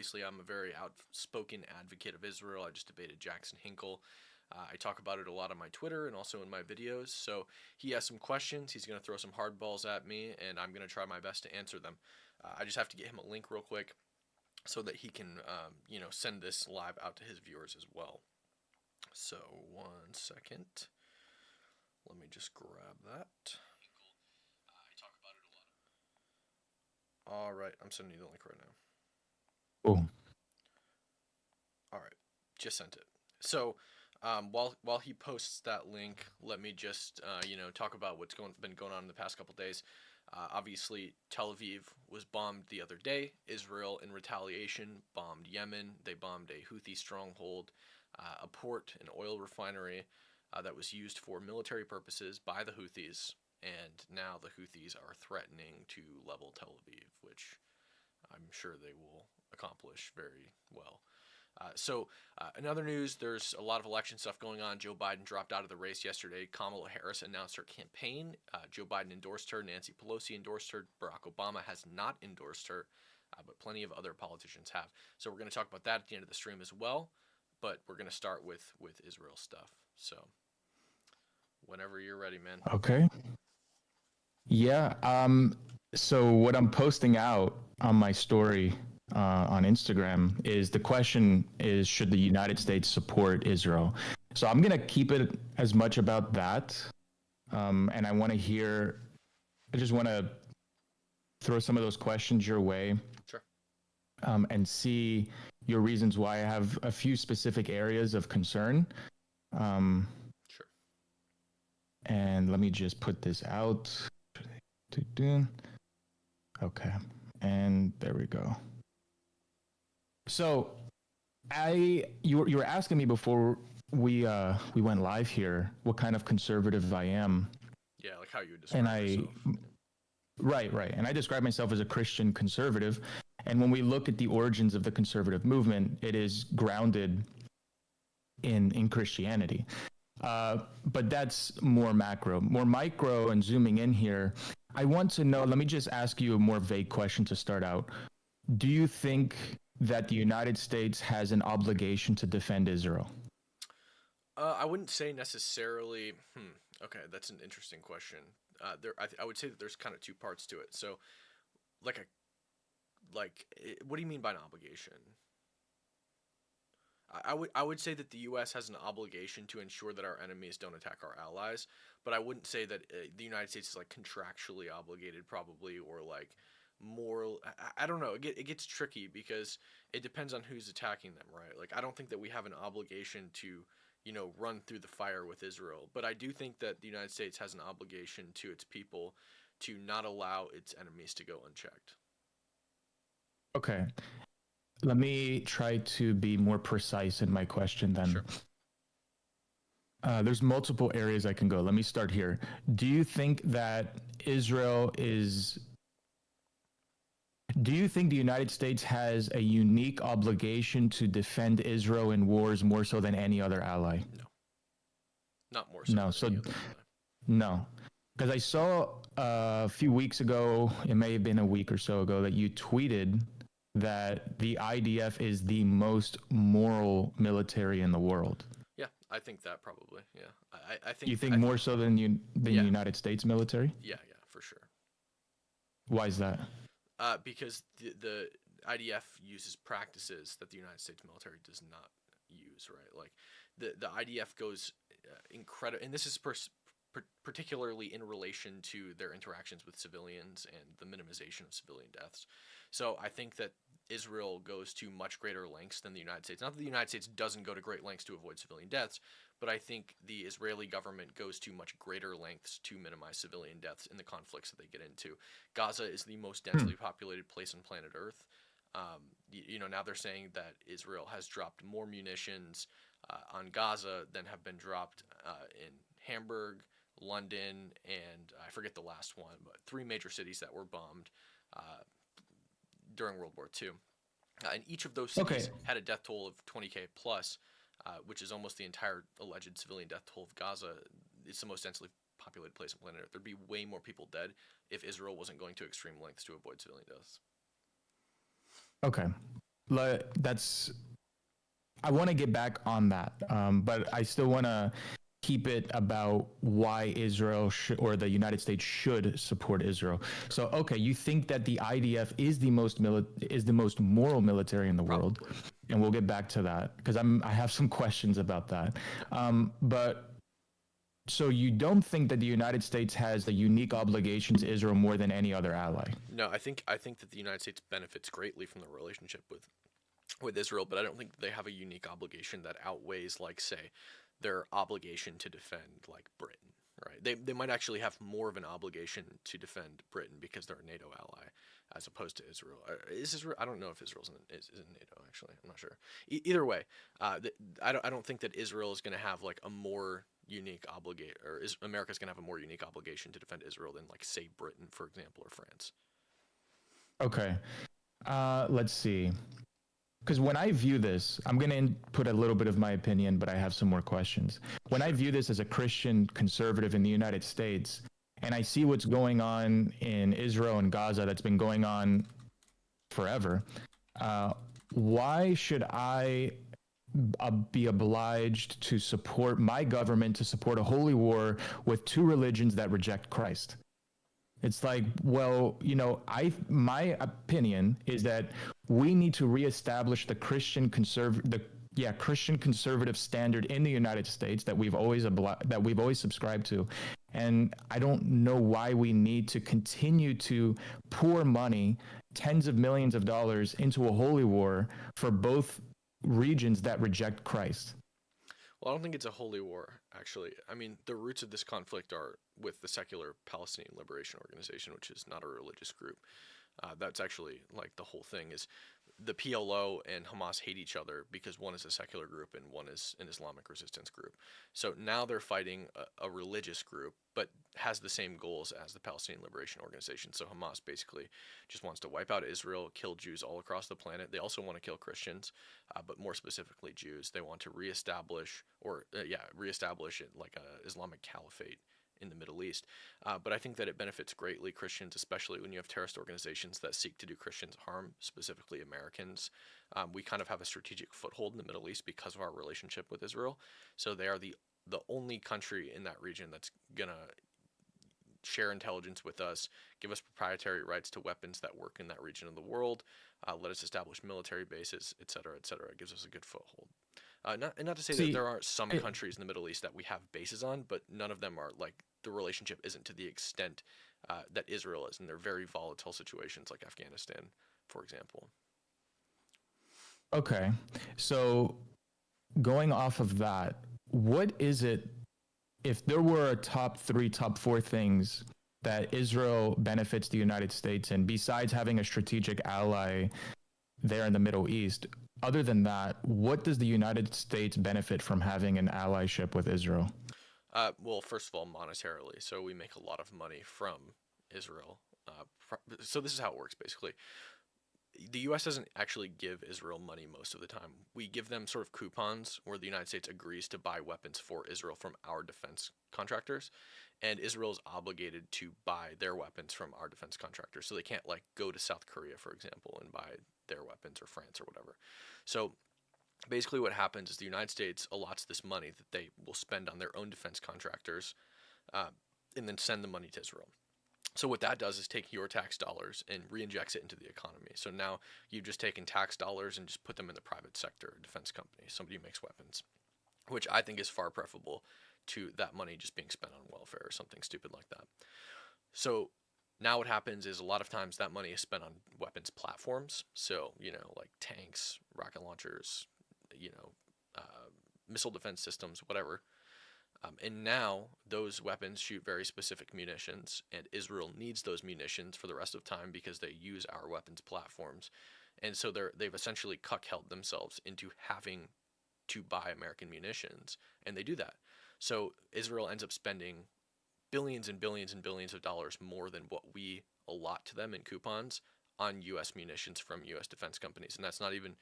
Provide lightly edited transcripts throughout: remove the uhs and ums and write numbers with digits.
obviously, I'm a very outspoken advocate of Israel. I just debated Jackson Hinkle. I talk about it a lot on my Twitter and also in my videos. So he has some questions. He's going to throw some hardballs at me, and I'm going to try my best to answer them. I just have to get him a link real quick so that he can, send this live out to his viewers as well. So 1 second. Let me just grab that. All right, I'm sending you the link right now. Oh, All right, just sent it. So while he posts that link, let me just talk about what's been going on in the past couple days. Obviously, Tel Aviv was bombed the other day. Israel, in retaliation, bombed Yemen. They bombed a Houthi stronghold, a port, an oil refinery that was used for military purposes by the Houthis. And now the Houthis are threatening to level Tel Aviv, which I'm sure they will accomplish very well. In other news, there's a lot of election stuff going on. Joe Biden dropped out of the race yesterday. Kamala Harris announced her campaign. Joe Biden endorsed her. Nancy Pelosi endorsed her. Barack Obama has not endorsed her, but plenty of other politicians have. So we're going to talk about that at the end of the stream as well. But we're going to start with Israel stuff. So whenever you're ready, man. okay. Yeah. So what I'm posting out on my story on Instagram is the question is, should the United States support Israel? So I'm gonna keep it as much about that, and I just want to throw some of those questions your way, Sure. and see your reasons why. I have a few specific areas of concern. Um, Sure. and let me just put this out. Okay, and there we go. So, you were asking me before we went live here what kind of conservative I am. Yeah, like how you would describe yourself. Right, and I describe myself as a Christian conservative. And when we look at the origins of the conservative movement, it is grounded in Christianity. But that's more macro. More micro, and zooming in here, I want to know, let me just ask you a more vague question to start out. Do you think that the United States has an obligation to defend Israel? I wouldn't say necessarily. Okay, that's an interesting question. I would say that there's kind of two parts to it. So, what do you mean by an obligation? I would say that the U.S. has an obligation to ensure that our enemies don't attack our allies, but I wouldn't say that the United States is like contractually obligated, probably, or like more. I don't know. It gets tricky because it depends on who's attacking them, right? Like I don't think that we have an obligation to run through the fire with Israel, but I do think that the United States has an obligation to its people to not allow its enemies to go unchecked. Okay. Let me try to be more precise in my question then. Sure. There's multiple areas I can go. Let me start here. Do you think that do you think the United States has a unique obligation to defend Israel in wars more so than any other ally? No, not more so. No, than so any other ally. no. Because I saw a few weeks ago, it may have been a week or so ago, that you tweeted that the IDF is the most moral military in the world. Yeah, I think that probably. Yeah, I think. You think more so than the Yeah. United States military? Yeah, for sure. Why is that? Because the IDF uses practices that the United States military does not use, right? Like the IDF goes incredible, and this is particularly in relation to their interactions with civilians and the minimization of civilian deaths. So I think that Israel goes to much greater lengths than the United States. Not that the United States doesn't go to great lengths to avoid civilian deaths, but I think the Israeli government goes to much greater lengths to minimize civilian deaths in the conflicts that they get into. Gaza is the most densely populated place on planet Earth. Now they're saying that Israel has dropped more munitions on Gaza than have been dropped in Hamburg, London, and I forget the last one, but 3 major cities that were bombed during World War II. And each of those cities had a death toll of 20K plus, which is almost the entire alleged civilian death toll of Gaza. It's the most densely populated place on planet Earth. There'd be way more people dead if Israel wasn't going to extreme lengths to avoid civilian deaths. Okay. that's I want to get back on that, but I still want to keep it about why Israel or the United States should support Israel. So, okay, you think that the IDF is the most moral military in the world, Probably. and we'll get back to that because I have some questions about that. But so you don't think that the United States has a unique obligation to Israel more than any other ally? No, I think that the United States benefits greatly from the relationship with Israel, but I don't think that they have a unique obligation that outweighs, like, say, their obligation to defend, like, Britain, right? They might actually have more of an obligation to defend Britain because they're a NATO ally as opposed to Israel. Is Israel? I don't know if Israel's is in NATO, actually. I'm not sure. Either way, I don't think that Israel is going to have, like, a more unique obligation, or is America's going to have a more unique obligation to defend Israel than, like, say, Britain, for example, or France. Okay, let's see. Because when I view this, I'm going to put a little bit of my opinion, but I have some more questions. When I Sure. view this as a Christian conservative in the United States, and I see what's going on in Israel and Gaza that's been going on forever, uh, why should I be obliged to support my government to support a holy war with two religions that reject Christ? It's like, well, my opinion is that we need to reestablish the Christian conservative standard in the United States that we've always subscribed to. And I don't know why we need to continue to pour money, tens of millions of dollars into a holy war for both regions that reject Christ. Well, I don't think it's a holy war, actually. I mean, the roots of this conflict are with the secular Palestinian Liberation Organization, which is not a religious group. That's actually, like, the whole thing is the PLO and Hamas hate each other because one is a secular group and one is an Islamic resistance group. So now they're fighting a religious group, but has the same goals as the Palestinian Liberation Organization. So Hamas basically just wants to wipe out Israel, kill Jews all across the planet. They also want to kill Christians, but more specifically Jews. They want to reestablish it like a Islamic caliphate in the Middle East. But I think that it benefits greatly Christians, especially when you have terrorist organizations that seek to do Christians harm, specifically Americans. We kind of have a strategic foothold in the Middle East because of our relationship with Israel. So they are the only country in that region that's gonna share intelligence with us, give us proprietary rights to weapons that work in that region of the world, let us establish military bases, et cetera, et cetera. It gives us a good foothold. Not to say that See, there aren't some I, countries in the Middle East that we have bases on, but none of them are, like, the relationship isn't to the extent that Israel is, and they're very volatile situations like Afghanistan, for example. okay. So going off of that, what is it, if there were a top three, top four things that Israel benefits the United States in, besides having a strategic ally there in the Middle East, other than that, what does the United States benefit from having an allyship with Israel? Well, first of all, monetarily. So we make a lot of money from Israel. So this is how it works, basically. The U.S. doesn't actually give Israel money most of the time. We give them sort of coupons where the United States agrees to buy weapons for Israel from our defense contractors, and Israel is obligated to buy their weapons from our defense contractors. So they can't, like, go to South Korea, for example, and buy their weapons, or France or whatever. So basically what happens is the United States allots this money that they will spend on their own defense contractors, uh, and then send the money to Israel. So what that does is take your tax dollars and reinjects it into the economy. So now you've just taken tax dollars and just put them in the private sector, a defense company, somebody who makes weapons, which I think is far preferable to that money just being spent on welfare or something stupid like that. So now what happens is a lot of times that money is spent on weapons platforms. So, like tanks, rocket launchers, you know, missile defense systems, whatever. And now those weapons shoot very specific munitions, and Israel needs those munitions for the rest of time because they use our weapons platforms. And so they've essentially cuck-held themselves into having to buy American munitions, and they do that. So Israel ends up spending billions and billions and billions of dollars more than what we allot to them in coupons on U.S. munitions from U.S. defense companies, and that's not even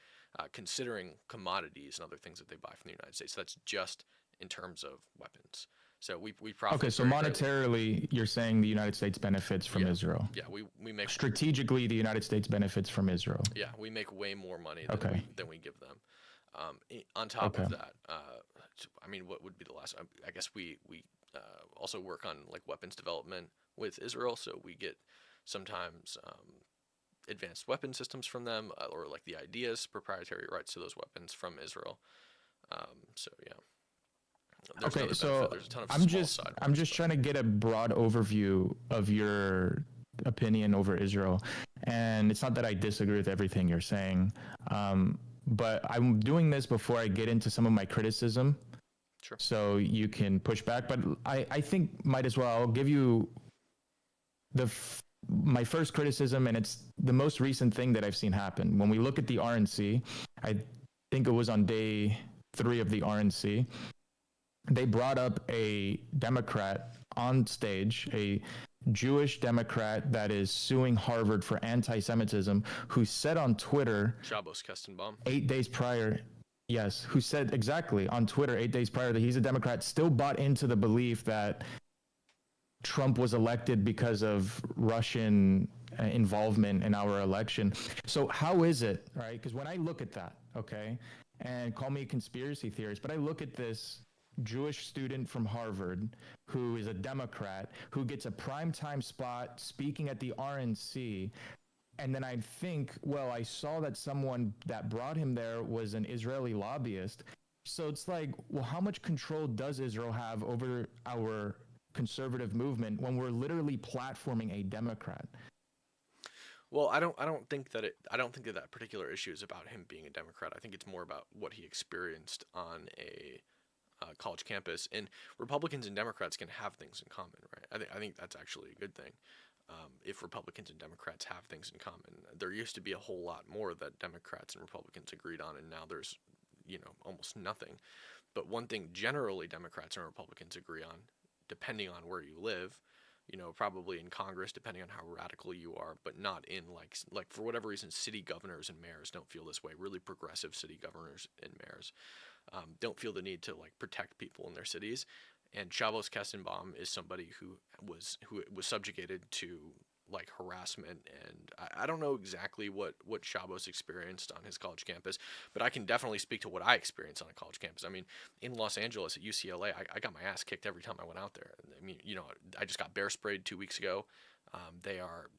considering commodities and other things that they buy from the United States. So that's just in terms of weapons. So we profit. Okay, so very greatly. monetarily, you're saying the United States benefits from Yeah, Israel. yeah. We make Strategically, the United States benefits from Israel. yeah we make way more money Okay. than we give them. On top Okay. of that, I mean, what would be the last? I guess we also work on like weapons development with Israel, so we get sometimes advanced weapon systems from them, or like the ideas, proprietary rights to those weapons from Israel. So yeah, there's Okay, another benefit. so There's a ton of I'm small just side I'm ones, just but trying to get a broad overview of your opinion over Israel, and it's not that I disagree with everything you're saying, but I'm doing this before I get into some of my criticism, sure. so you can push back. But I think might as well I'll give you my first criticism, and it's the most recent thing that I've seen happen. When we look at the RNC, I think it was on day 3 of the RNC, they brought up a Democrat on stage, a Jewish Democrat that is suing Harvard for anti-Semitism, who said on Twitter Shabbos Kestenbaum. 8 days prior, yes, who said exactly on Twitter 8 days prior that he's a Democrat, still bought into the belief that Trump was elected because of Russian involvement in our election. So how is it, right? Because when I look at that, okay, and call me a conspiracy theorist, but I look at this Jewish student from Harvard who is a Democrat who gets a primetime spot speaking at the RNC. And then I think, well, I saw that someone that brought him there was an Israeli lobbyist. So it's like, well, how much control does Israel have over our conservative movement when we're literally platforming a Democrat? Well, I don't think that particular issue is about him being a Democrat. I think it's more about what he experienced on a college campus. And Republicans and Democrats can have things in common, right? I think that's actually a good thing. If Republicans and Democrats have things in common, there used to be a whole lot more that Democrats and Republicans agreed on, and now there's almost nothing. But one thing generally Democrats and Republicans agree on, depending on where you live, probably in Congress, depending on how radical you are, but not in like for whatever reason, city governors and mayors don't feel this way. Really progressive city governors and mayors don't feel the need to like protect people in their cities. And Chavos Kestenbaum is somebody who was subjugated to like harassment, and I don't know exactly what Chavos experienced on his college campus, but I can definitely speak to what I experienced on a college campus. I mean, in Los Angeles at UCLA, I got my ass kicked every time I went out there. I mean, I just got bear sprayed 2 weeks ago. They are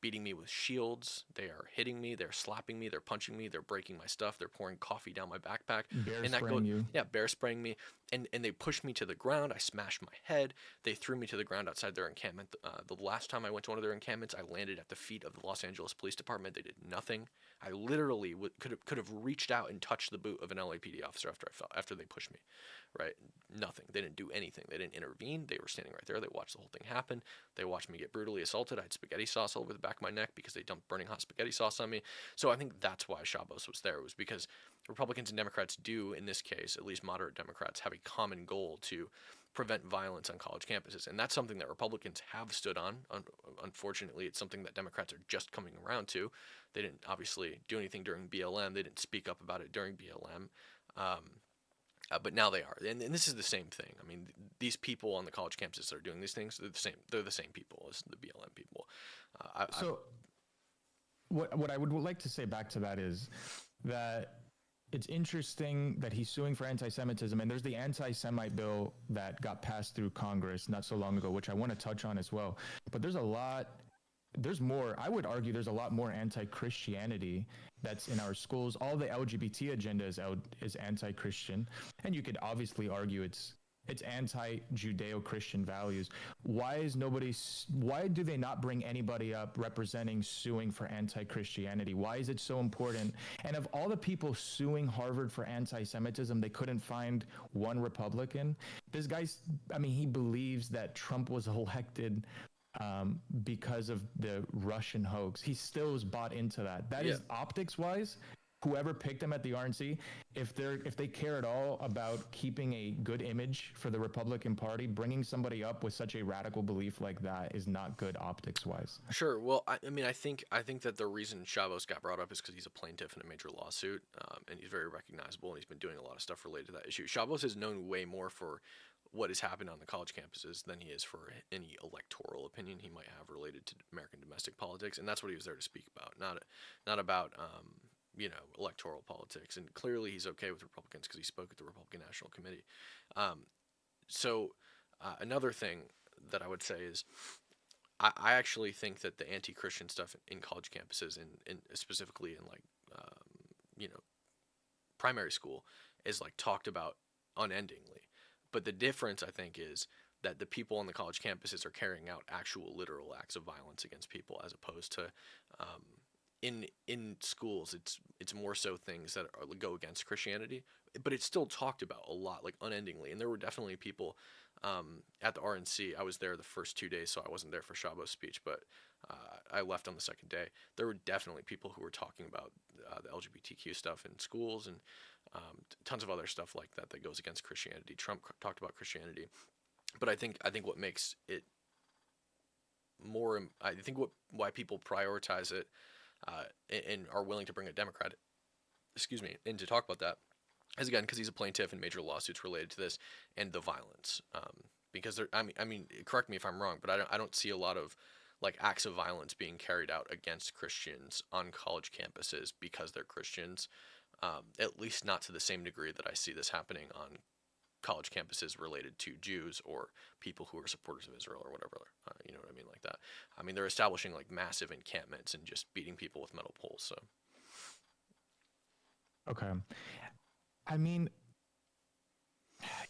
beating me with shields. They are hitting me. They're slapping me. They're punching me. They're breaking my stuff. They're pouring coffee down my backpack. Bear And that spraying you. yeah, bear spraying me. And they pushed me to the ground. I smashed my head. They threw me to the ground outside their encampment. The last time I went to one of their encampments, I landed at the feet of the Los Angeles Police Department. They did nothing. I literally could have reached out and touched the boot of an LAPD officer after they pushed me. Right? Nothing. They didn't do anything. They didn't intervene. They were standing right there. They watched the whole thing happen. They watched me get brutally assaulted. I had spaghetti sauce all over the back of my neck because they dumped burning hot spaghetti sauce on me. So I think that's why Chavos was there. It was because Republicans and Democrats do, in this case, at least moderate Democrats, have a common goal to prevent violence on college campuses. And that's something that Republicans have stood on. Unfortunately, it's something that Democrats are just coming around to. They didn't obviously do anything during BLM. They didn't speak up about it during BLM. But now they are, and this is the same thing. I mean, these people on the college campuses that are doing these things, they're the same. They're the same people as the BLM people. What I would like to say back to that is that it's interesting that he's suing for anti-Semitism, and there's the anti-Semite bill that got passed through Congress not so long ago, which I want to touch on as well. But there's more. I would argue there's a lot more anti-Christianity that's in our schools. All the LGBT agenda is anti-Christian, and you could obviously argue it's anti-Judeo-Christian values. Why do they not bring anybody up representing suing for anti-Christianity? Why is it so important? And of all the people suing Harvard for anti-Semitism, they couldn't find one Republican. This guy's, I mean, he believes that Trump was elected because of the Russian hoax. He still is bought into that. That is optics wise. Whoever picked them at the RNC, if they care at all about keeping a good image for the Republican Party, bringing somebody up with such a radical belief like that is not good optics wise. Sure. Well, I mean, I think that the reason Chavos got brought up is because he's a plaintiff in a major lawsuit, and he's very recognizable, and he's been doing a lot of stuff related to that issue. Chavos is known way more for what has happened on the college campuses than he is for any electoral opinion he might have related to American domestic politics, and that's what he was there to speak about, not about electoral politics. And clearly, he's okay with Republicans because he spoke at the Republican National Committee. Um, another thing that I would say is I actually think that the anti-Christian stuff in college campuses and specifically in like primary school is like talked about unendingly. But the difference, I think, is that the people on the college campuses are carrying out actual literal acts of violence against people, as opposed to in schools. It's more so things that go against Christianity, but it's still talked about a lot, like unendingly. And there were definitely people at the RNC. I was there the first 2 days, so I wasn't there for Shabbos speech, but I left on the second day. There were definitely people who were talking about the LGBTQ stuff in schools and tons of other stuff like that that goes against Christianity. Trump talked about Christianity, but I think what makes it more, I think why people prioritize it and are willing to bring a Democrat, in to talk about that, is again because he's a plaintiff in major lawsuits related to this and the violence. Because I mean, correct me if I'm wrong, but I don't see a lot of like acts of violence being carried out against Christians on college campuses because they're Christians. At least not to the same degree that I see this happening on college campuses related to Jews or people who are supporters of Israel or whatever. You know what I mean? Like that. I mean, they're establishing like massive encampments and just beating people with metal poles. So. Okay. I mean,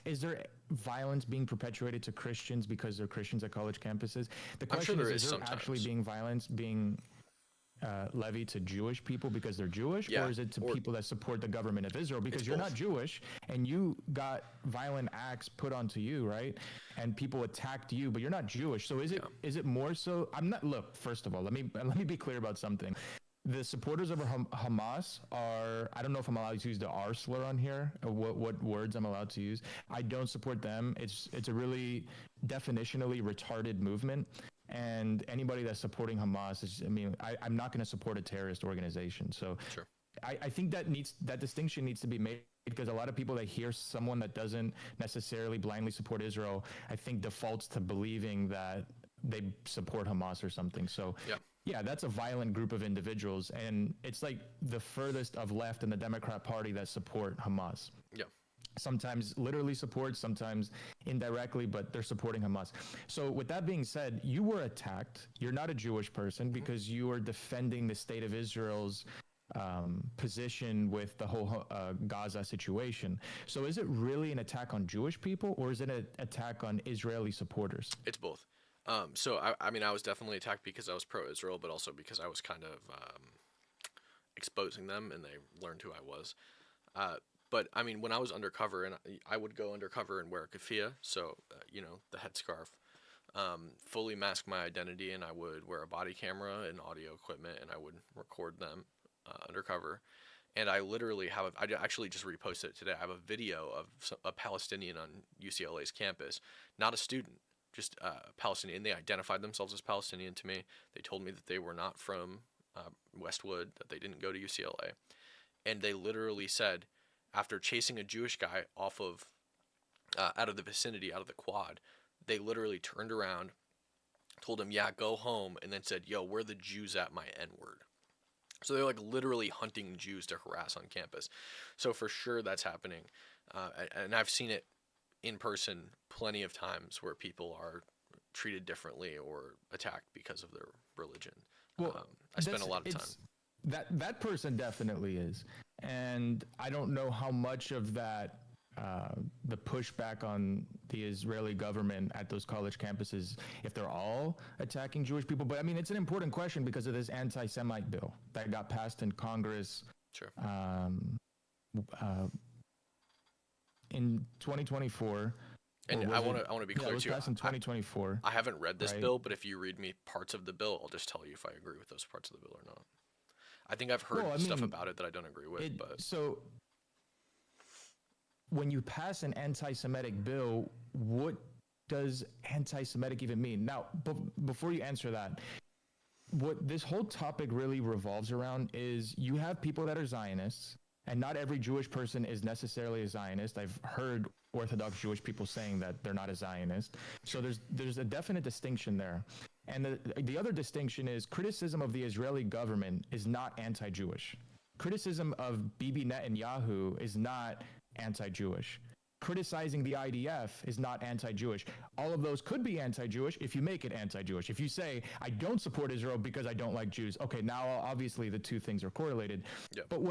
is there violence being perpetuated to Christians because they're Christians at college campuses? The question is there actually being violence being levied to Jewish people because they're Jewish, or is it to people that support the government of Israel? Because you're not Jewish and you got violent acts put onto you, right? And people attacked you, but you're not Jewish. So is it more so? Look, first of all, let me be clear about something. The supporters of Hamas are, I don't know if I'm allowed to use the R slur on here, or what words I'm allowed to use. I don't support them. It's a really definitionally retarded movement. And anybody that's supporting Hamas I'm not going to support a terrorist organization. So sure. I think that distinction needs to be made, because a lot of people that hear someone that doesn't necessarily blindly support Israel, I think defaults to believing that they support Hamas or something. So yeah, that's a violent group of individuals, and it's like the furthest of left in the Democrat Party that support Hamas. Yeah. Sometimes literally support, sometimes indirectly, but they're supporting Hamas. So with that being said, you were attacked. You're not a Jewish person because you were defending the state of Israel's position with the whole Gaza situation. So is it really an attack on Jewish people, or is it an attack on Israeli supporters? It's both. So I mean, I was definitely attacked because I was pro-Israel, but also because I was kind of exposing them, and they learned who I was. But I mean, when I was undercover, and I would go undercover and wear a keffiyeh, so the headscarf, fully mask my identity, and I would wear a body camera and audio equipment, and I would record them undercover. And I literally I actually just reposted it today. I have a video of a Palestinian on UCLA's campus, not a student, just Palestinian. And they identified themselves as Palestinian to me. They told me that they were not from Westwood, that they didn't go to UCLA. And they literally said, after chasing a Jewish guy off of, out of the vicinity, out of the quad, they literally turned around, told him, yeah, go home, and then said, yo, where the Jews at, my N-word? So they're like literally hunting Jews to harass on campus. So for sure that's happening. And I've seen it in person plenty of times where people are treated differently or attacked because of their religion. Well, I spent a lot of time. That person definitely is. And I don't know how much of that, the pushback on the Israeli government at those college campuses, if they're all attacking Jewish people. But I mean, it's an important question because of this anti-Semite bill that got passed in Congress. Sure. In 2024. And I want to be clear it was too. Passed in 2024. I haven't read this bill, but if you read me parts of the bill, I'll just tell you if I agree with those parts of the bill or not. I think I've heard stuff about it that I don't agree with. So when you pass an anti-Semitic bill, what does anti-Semitic even mean? Now, before you answer that, what this whole topic really revolves around is you have people that are Zionists And not every Jewish person is necessarily a Zionist. I've heard Orthodox Jewish people saying that they're not a Zionist. So there's a definite distinction there. And the other distinction is criticism of the Israeli government is not anti-Jewish. Criticism of Bibi Netanyahu is not anti-Jewish. Criticizing the IDF is not anti-Jewish. All of those could be anti-Jewish if you make it anti-Jewish. If you say, I don't support Israel because I don't like Jews, okay, now obviously the two things are correlated. Yeah. But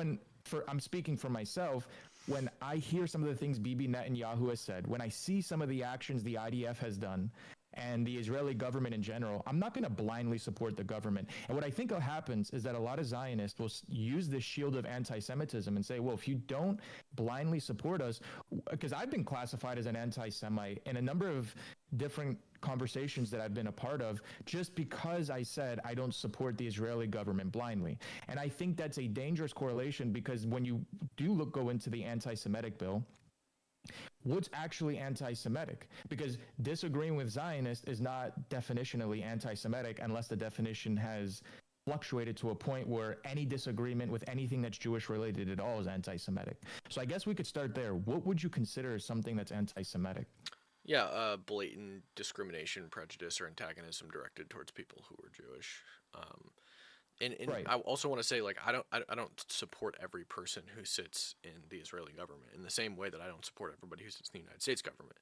I'm speaking for myself, when I hear some of the things Bibi Netanyahu has said, when I see some of the actions the IDF has done, and the Israeli government in general, I'm not going to blindly support the government. And what I think happens is that a lot of Zionists will use this shield of anti-Semitism and say, well, if you don't blindly support us, because I've been classified as an anti-Semite in a number of different conversations that I've been a part of, just because I said I don't support the Israeli government blindly. And I think that's a dangerous correlation, because when you do go into the anti-Semitic bill, what's actually anti-Semitic? Because disagreeing with Zionists is not definitionally anti-Semitic unless the definition has fluctuated to a point where any disagreement with anything that's Jewish related at all is anti-Semitic. So I guess we could start there. What would you consider something that's anti-Semitic? Yeah, blatant discrimination, prejudice, or antagonism directed towards people who are Jewish. And right. I also want to say, like, I don't support every person who sits in the Israeli government in the same way that I don't support everybody who sits in the United States government.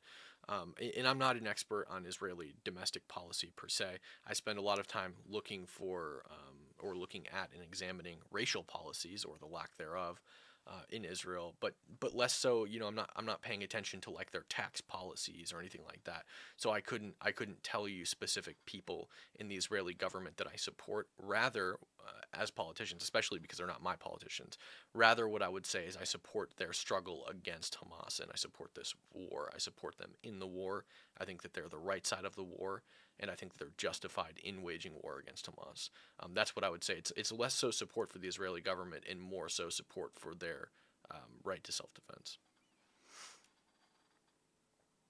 And I'm not an expert on Israeli domestic policy per se. I spend a lot of time looking for or looking at and examining racial policies or the lack thereof in Israel, but less so. You know, I'm not paying attention to like their tax policies or anything like that. So I couldn't tell you specific people in the Israeli government that I support. Rather, as politicians, especially because they're not my politicians, rather what I would say is I support their struggle against Hamas, and I support this war. I support them in the war. I think that they're the right side of the war, and I think that they're justified in waging war against Hamas. That's what I would say. It's less so support for the Israeli government and more so support for their right to self-defense.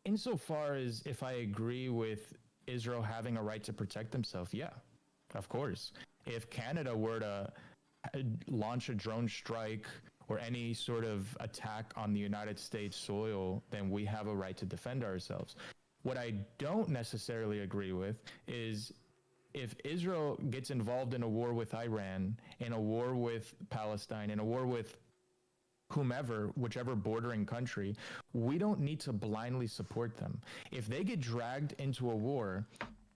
Insofar as if I agree with Israel having a right to protect themselves, yeah, of course. If Canada were to launch a drone strike or any sort of attack on the United States soil, then we have a right to defend ourselves. What I don't necessarily agree with is if Israel gets involved in a war with Iran, in a war with Palestine, in a war with whomever, whichever bordering country, we don't need to blindly support them. If they get dragged into a war,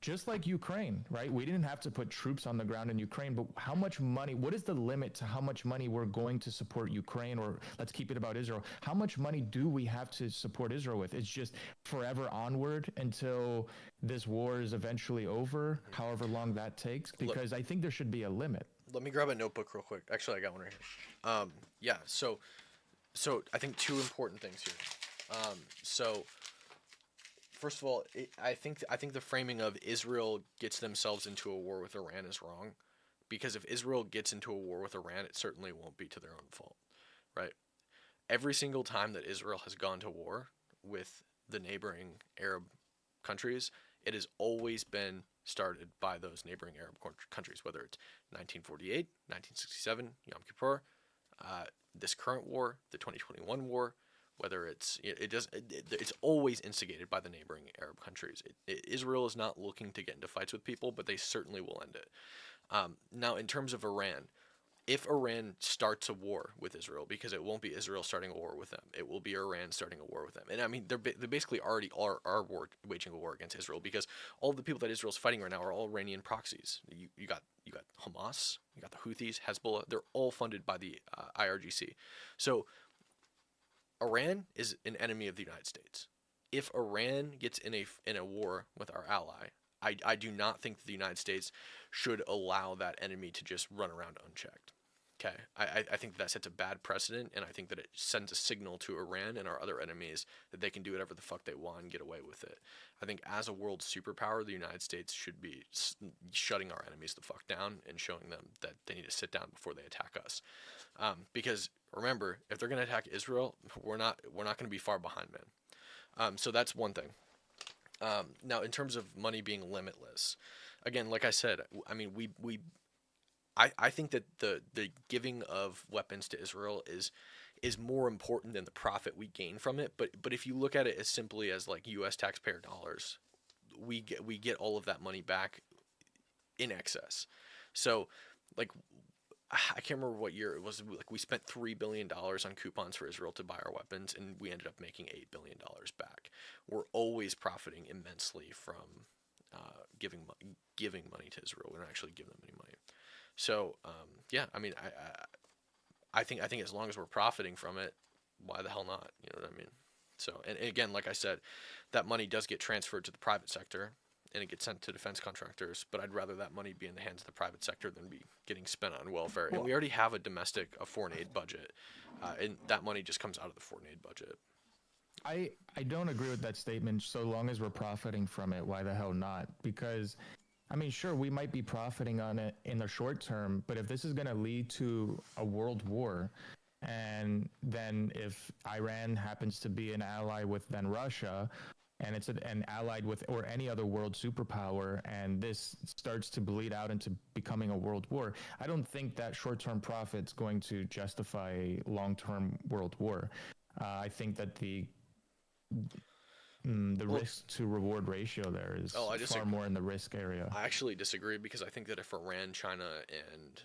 just like Ukraine, right? We didn't have to put troops on the ground in Ukraine, but how much money, what is the limit to how much money we're going to support Ukraine? Or let's keep it about Israel. How much money do we have to support Israel with? It's just forever onward until this war is eventually over, however long that takes, because I think there should be a limit. Let me grab a notebook real quick. Actually, I got one right here. Yeah, so I think two important things here. First of all, I think the framing of Israel gets themselves into a war with Iran is wrong, because if Israel gets into a war with Iran, it certainly won't be to their own fault, right? Every single time that Israel has gone to war with the neighboring Arab countries, it has always been started by those neighboring Arab countries, whether it's 1948, 1967, Yom Kippur, this current war, the 2021 war. Whether it's always instigated by the neighboring Arab countries. Israel is not looking to get into fights with people, but they certainly will end it. Now, in terms of Iran, if Iran starts a war with Israel, because it won't be Israel starting a war with them, it will be Iran starting a war with them. And I mean, they basically already are waging a war against Israel, because all of the people that Israel's fighting right now are all Iranian proxies. You got Hamas, you got the Houthis, Hezbollah. They're all funded by the IRGC. So Iran is an enemy of the United States. If Iran gets in a war with our ally, I do not think that the United States should allow that enemy to just run around unchecked. Okay, I think that sets a bad precedent, and I think that it sends a signal to Iran and our other enemies that they can do whatever the fuck they want and get away with it. I think as a world superpower, the United States should be shutting our enemies the fuck down and showing them that they need to sit down before they attack us. Because remember, if they're going to attack Israel, we're not going to be far behind, man. So that's one thing. Now, in terms of money being limitless, again, like I said, I mean, I think that the giving of weapons to Israel is more important than the profit we gain from it. But if you look at it as simply as like U.S. taxpayer dollars, we get all of that money back in excess. So like I can't remember what year it was. Like we spent $3 billion on coupons for Israel to buy our weapons, and we ended up making $8 billion back. We're always profiting immensely from giving money to Israel. We don't actually give them any money. So yeah, I mean, I think as long as we're profiting from it, why the hell not? You know what I mean? So and again, like I said, that money does get transferred to the private sector, and it gets sent to defense contractors. But I'd rather that money be in the hands of the private sector than be getting spent on welfare. And Well, we already have a foreign aid budget, and that money just comes out of the foreign aid budget. I don't agree with that statement. So long as we're profiting from it, why the hell not? Because I mean, sure, we might be profiting on it in the short term, but if this is going to lead to a world war, and then if Iran happens to be an ally with then Russia, and it's an allied with or any other world superpower, and this starts to bleed out into becoming a world war, I don't think that short-term profit's going to justify a long-term world war. I think that the Well, risk to reward ratio there oh, is I far disagree. more in the risk area. I actually disagree because I think that if Iran, China, and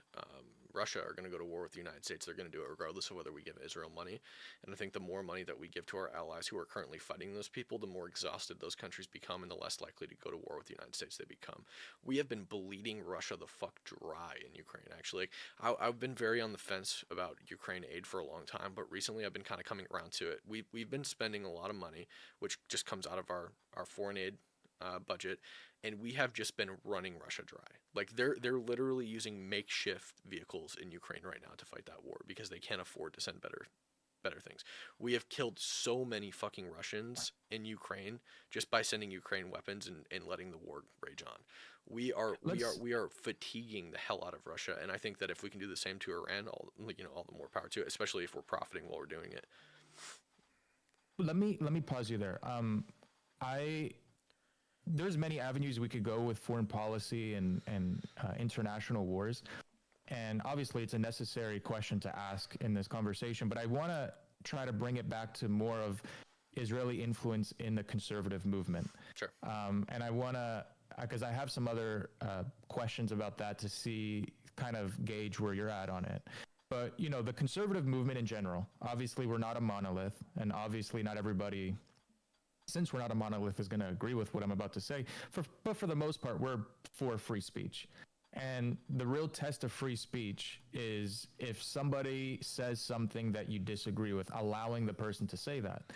Russia are going to go to war with the United States, they're going to do it regardless of whether we give Israel money. And I think the more money that we give to our allies who are currently fighting those people, the more exhausted those countries become and the less likely to go to war with the United States they become. We have been bleeding Russia the fuck dry in Ukraine, actually. I've been very on the fence about Ukraine aid for a long time, but recently I've been kind of coming around to it. We've been spending a lot of money, which just comes out of our foreign aid budget, and we have just been running Russia dry. Like they're literally using makeshift vehicles in Ukraine right now to fight that war because they can't afford to send better things. We have killed so many fucking Russians in Ukraine just by sending Ukraine weapons and letting the war rage on. We are we are Let's we are fatiguing the hell out of Russia, and I think that if we can do the same to Iran, all the more power to it, especially if we're profiting while we're doing it. let me pause you there. I There's many avenues we could go with foreign policy and international wars, and obviously it's a necessary question to ask in this conversation. But I want to try to bring it back to more of Israeli influence in the conservative movement, Sure. and I want to because I have some other questions about that to see kind of gauge where you're at on it. But the conservative movement in general. Obviously, we're not a monolith, and obviously, not everybody since we're not a monolith, is going to agree with what I'm about to say. But for the most part, we're for free speech. And the real test of free speech is if somebody says something that you disagree with, allowing the person to say that.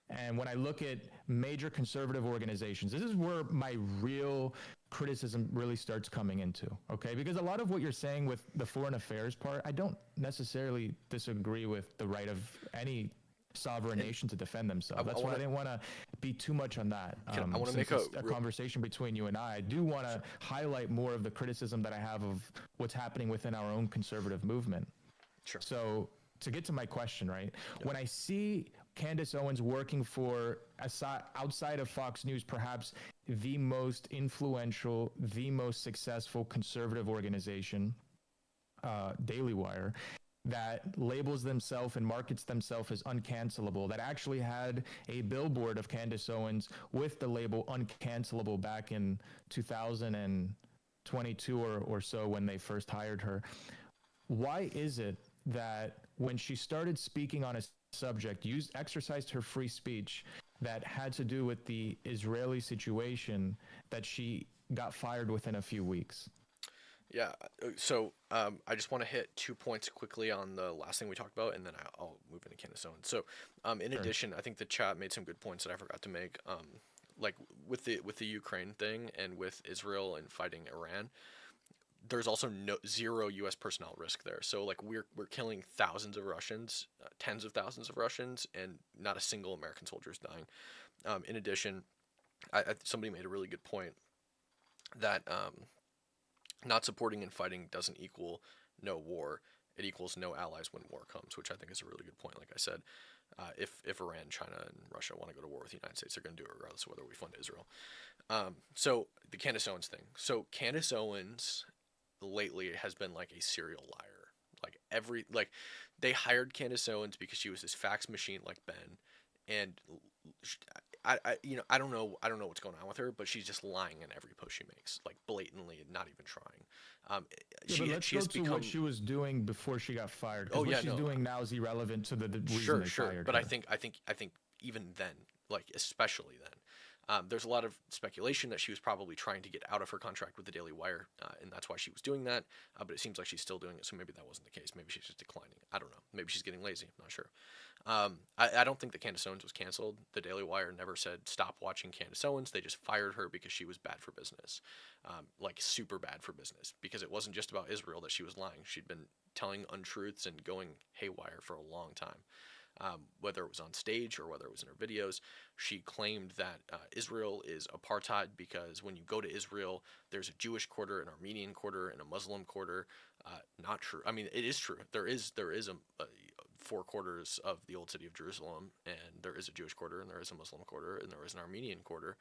And when I look at major conservative organizations, this is where my real criticism really starts coming into, okay? Because a lot of what you're saying with the foreign affairs part, I don't necessarily disagree with the right of any sovereign And nation to defend themselves. I That's why want I didn't want to be too much on that. I want to Since make a it's a real conversation between you and I do want to highlight more of the criticism that I have of what's happening within our own conservative movement. sure. So to get to my question, right? Yep. When I see Candace Owens working for, outside of Fox News, perhaps the most influential, the most successful conservative organization, Daily Wire, that labels themselves and markets themselves as uncancelable, that actually had a billboard of Candace Owens with the label uncancelable back in 2022 or so when they first hired her. Why is it that when she started speaking on a subject, exercised her free speech that had to do with the Israeli situation, that she got fired within a few weeks? Yeah. So I just want to hit 2 points quickly on the last thing we talked about, and then I'll move into Candace Owens. So, in Sure. addition, I think the chat made some good points that I forgot to make. Like with the Ukraine thing and with Israel and fighting Iran, there's also zero U.S. personnel risk there. So like we're killing thousands of Russians, tens of thousands of Russians, and not a single American soldier is dying. In addition, somebody made a really good point that not supporting and fighting doesn't equal no war. It equals no allies when war comes, which I think is a really good point. Like I said, if Iran, China, and Russia want to go to war with the United States, they're going to do it regardless of whether we fund Israel. So the Candace Owens thing. So Candace Owens lately has been like a serial liar. Like they hired Candace Owens because she was this fax machine like Ben, and sh- I don't know what's going on with her, but she's just lying in every post she makes, like blatantly, and not even trying. Um, Yeah, but let's she go has to what become. she was doing before she got fired, because Oh what yeah, she's no, doing now is irrelevant to the reason sure, they sure, fired but her. I think even then, like especially then, there's a lot of speculation that she was probably trying to get out of her contract with the Daily Wire, and that's why she was doing that. But it seems like she's still doing it, so maybe that wasn't the case. Maybe she's just declining. I don't know. Maybe she's getting lazy. I'm not sure. I don't think that Candace Owens was canceled. The Daily Wire never said stop watching Candace Owens. They just fired her because she was bad for business, like super bad for business. Because it wasn't just about Israel that she was lying. She'd been telling untruths and going haywire for a long time. Whether it was on stage or whether it was in her videos, she claimed that Israel is apartheid because when you go to Israel, there's a Jewish quarter, an Armenian quarter, and a Muslim quarter. Not true. I mean, it is true. There is a 4 quarters of the old city of Jerusalem, and there is a Jewish quarter, and there is a Muslim quarter, and there is an Armenian quarter.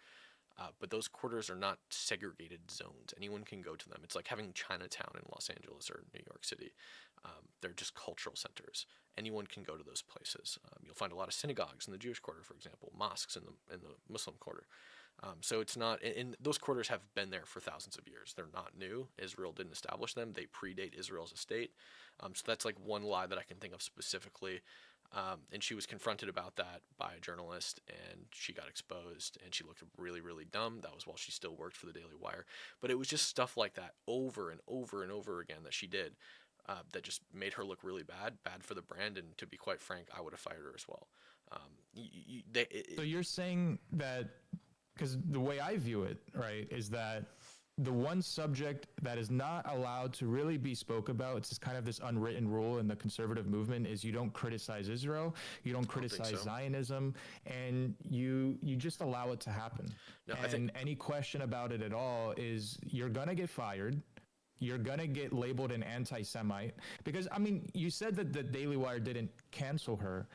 But those quarters are not segregated zones. Anyone can go to them. It's like having Chinatown in Los Angeles or New York City. They're just cultural centers. Anyone can go to those places. You'll find a lot of synagogues in the Jewish quarter, for example, mosques in the Muslim quarter. So it's not, and those quarters have been there for thousands of years. They're not new. Israel didn't establish them. They predate Israel as a state. So that's like one lie that I can think of specifically. And she was confronted about that by a journalist, and she got exposed, and she looked really, really dumb. That was while she still worked for the Daily Wire. But it was just stuff like that over and over and over again that she did, that just made her look really bad for the brand. And to be quite frank, I would have fired her as well. So you're saying that, because the way I view it, right, is that the one subject that is not allowed to really be spoke about, it's just kind of this unwritten rule in the conservative movement, is you don't criticize Israel, you don't criticize so. Zionism, and you just allow it to happen. No, I And think any question about it at all is you're gonna get fired. You're gonna get labeled an anti-Semite because, I mean, you said that the Daily Wire didn't cancel her.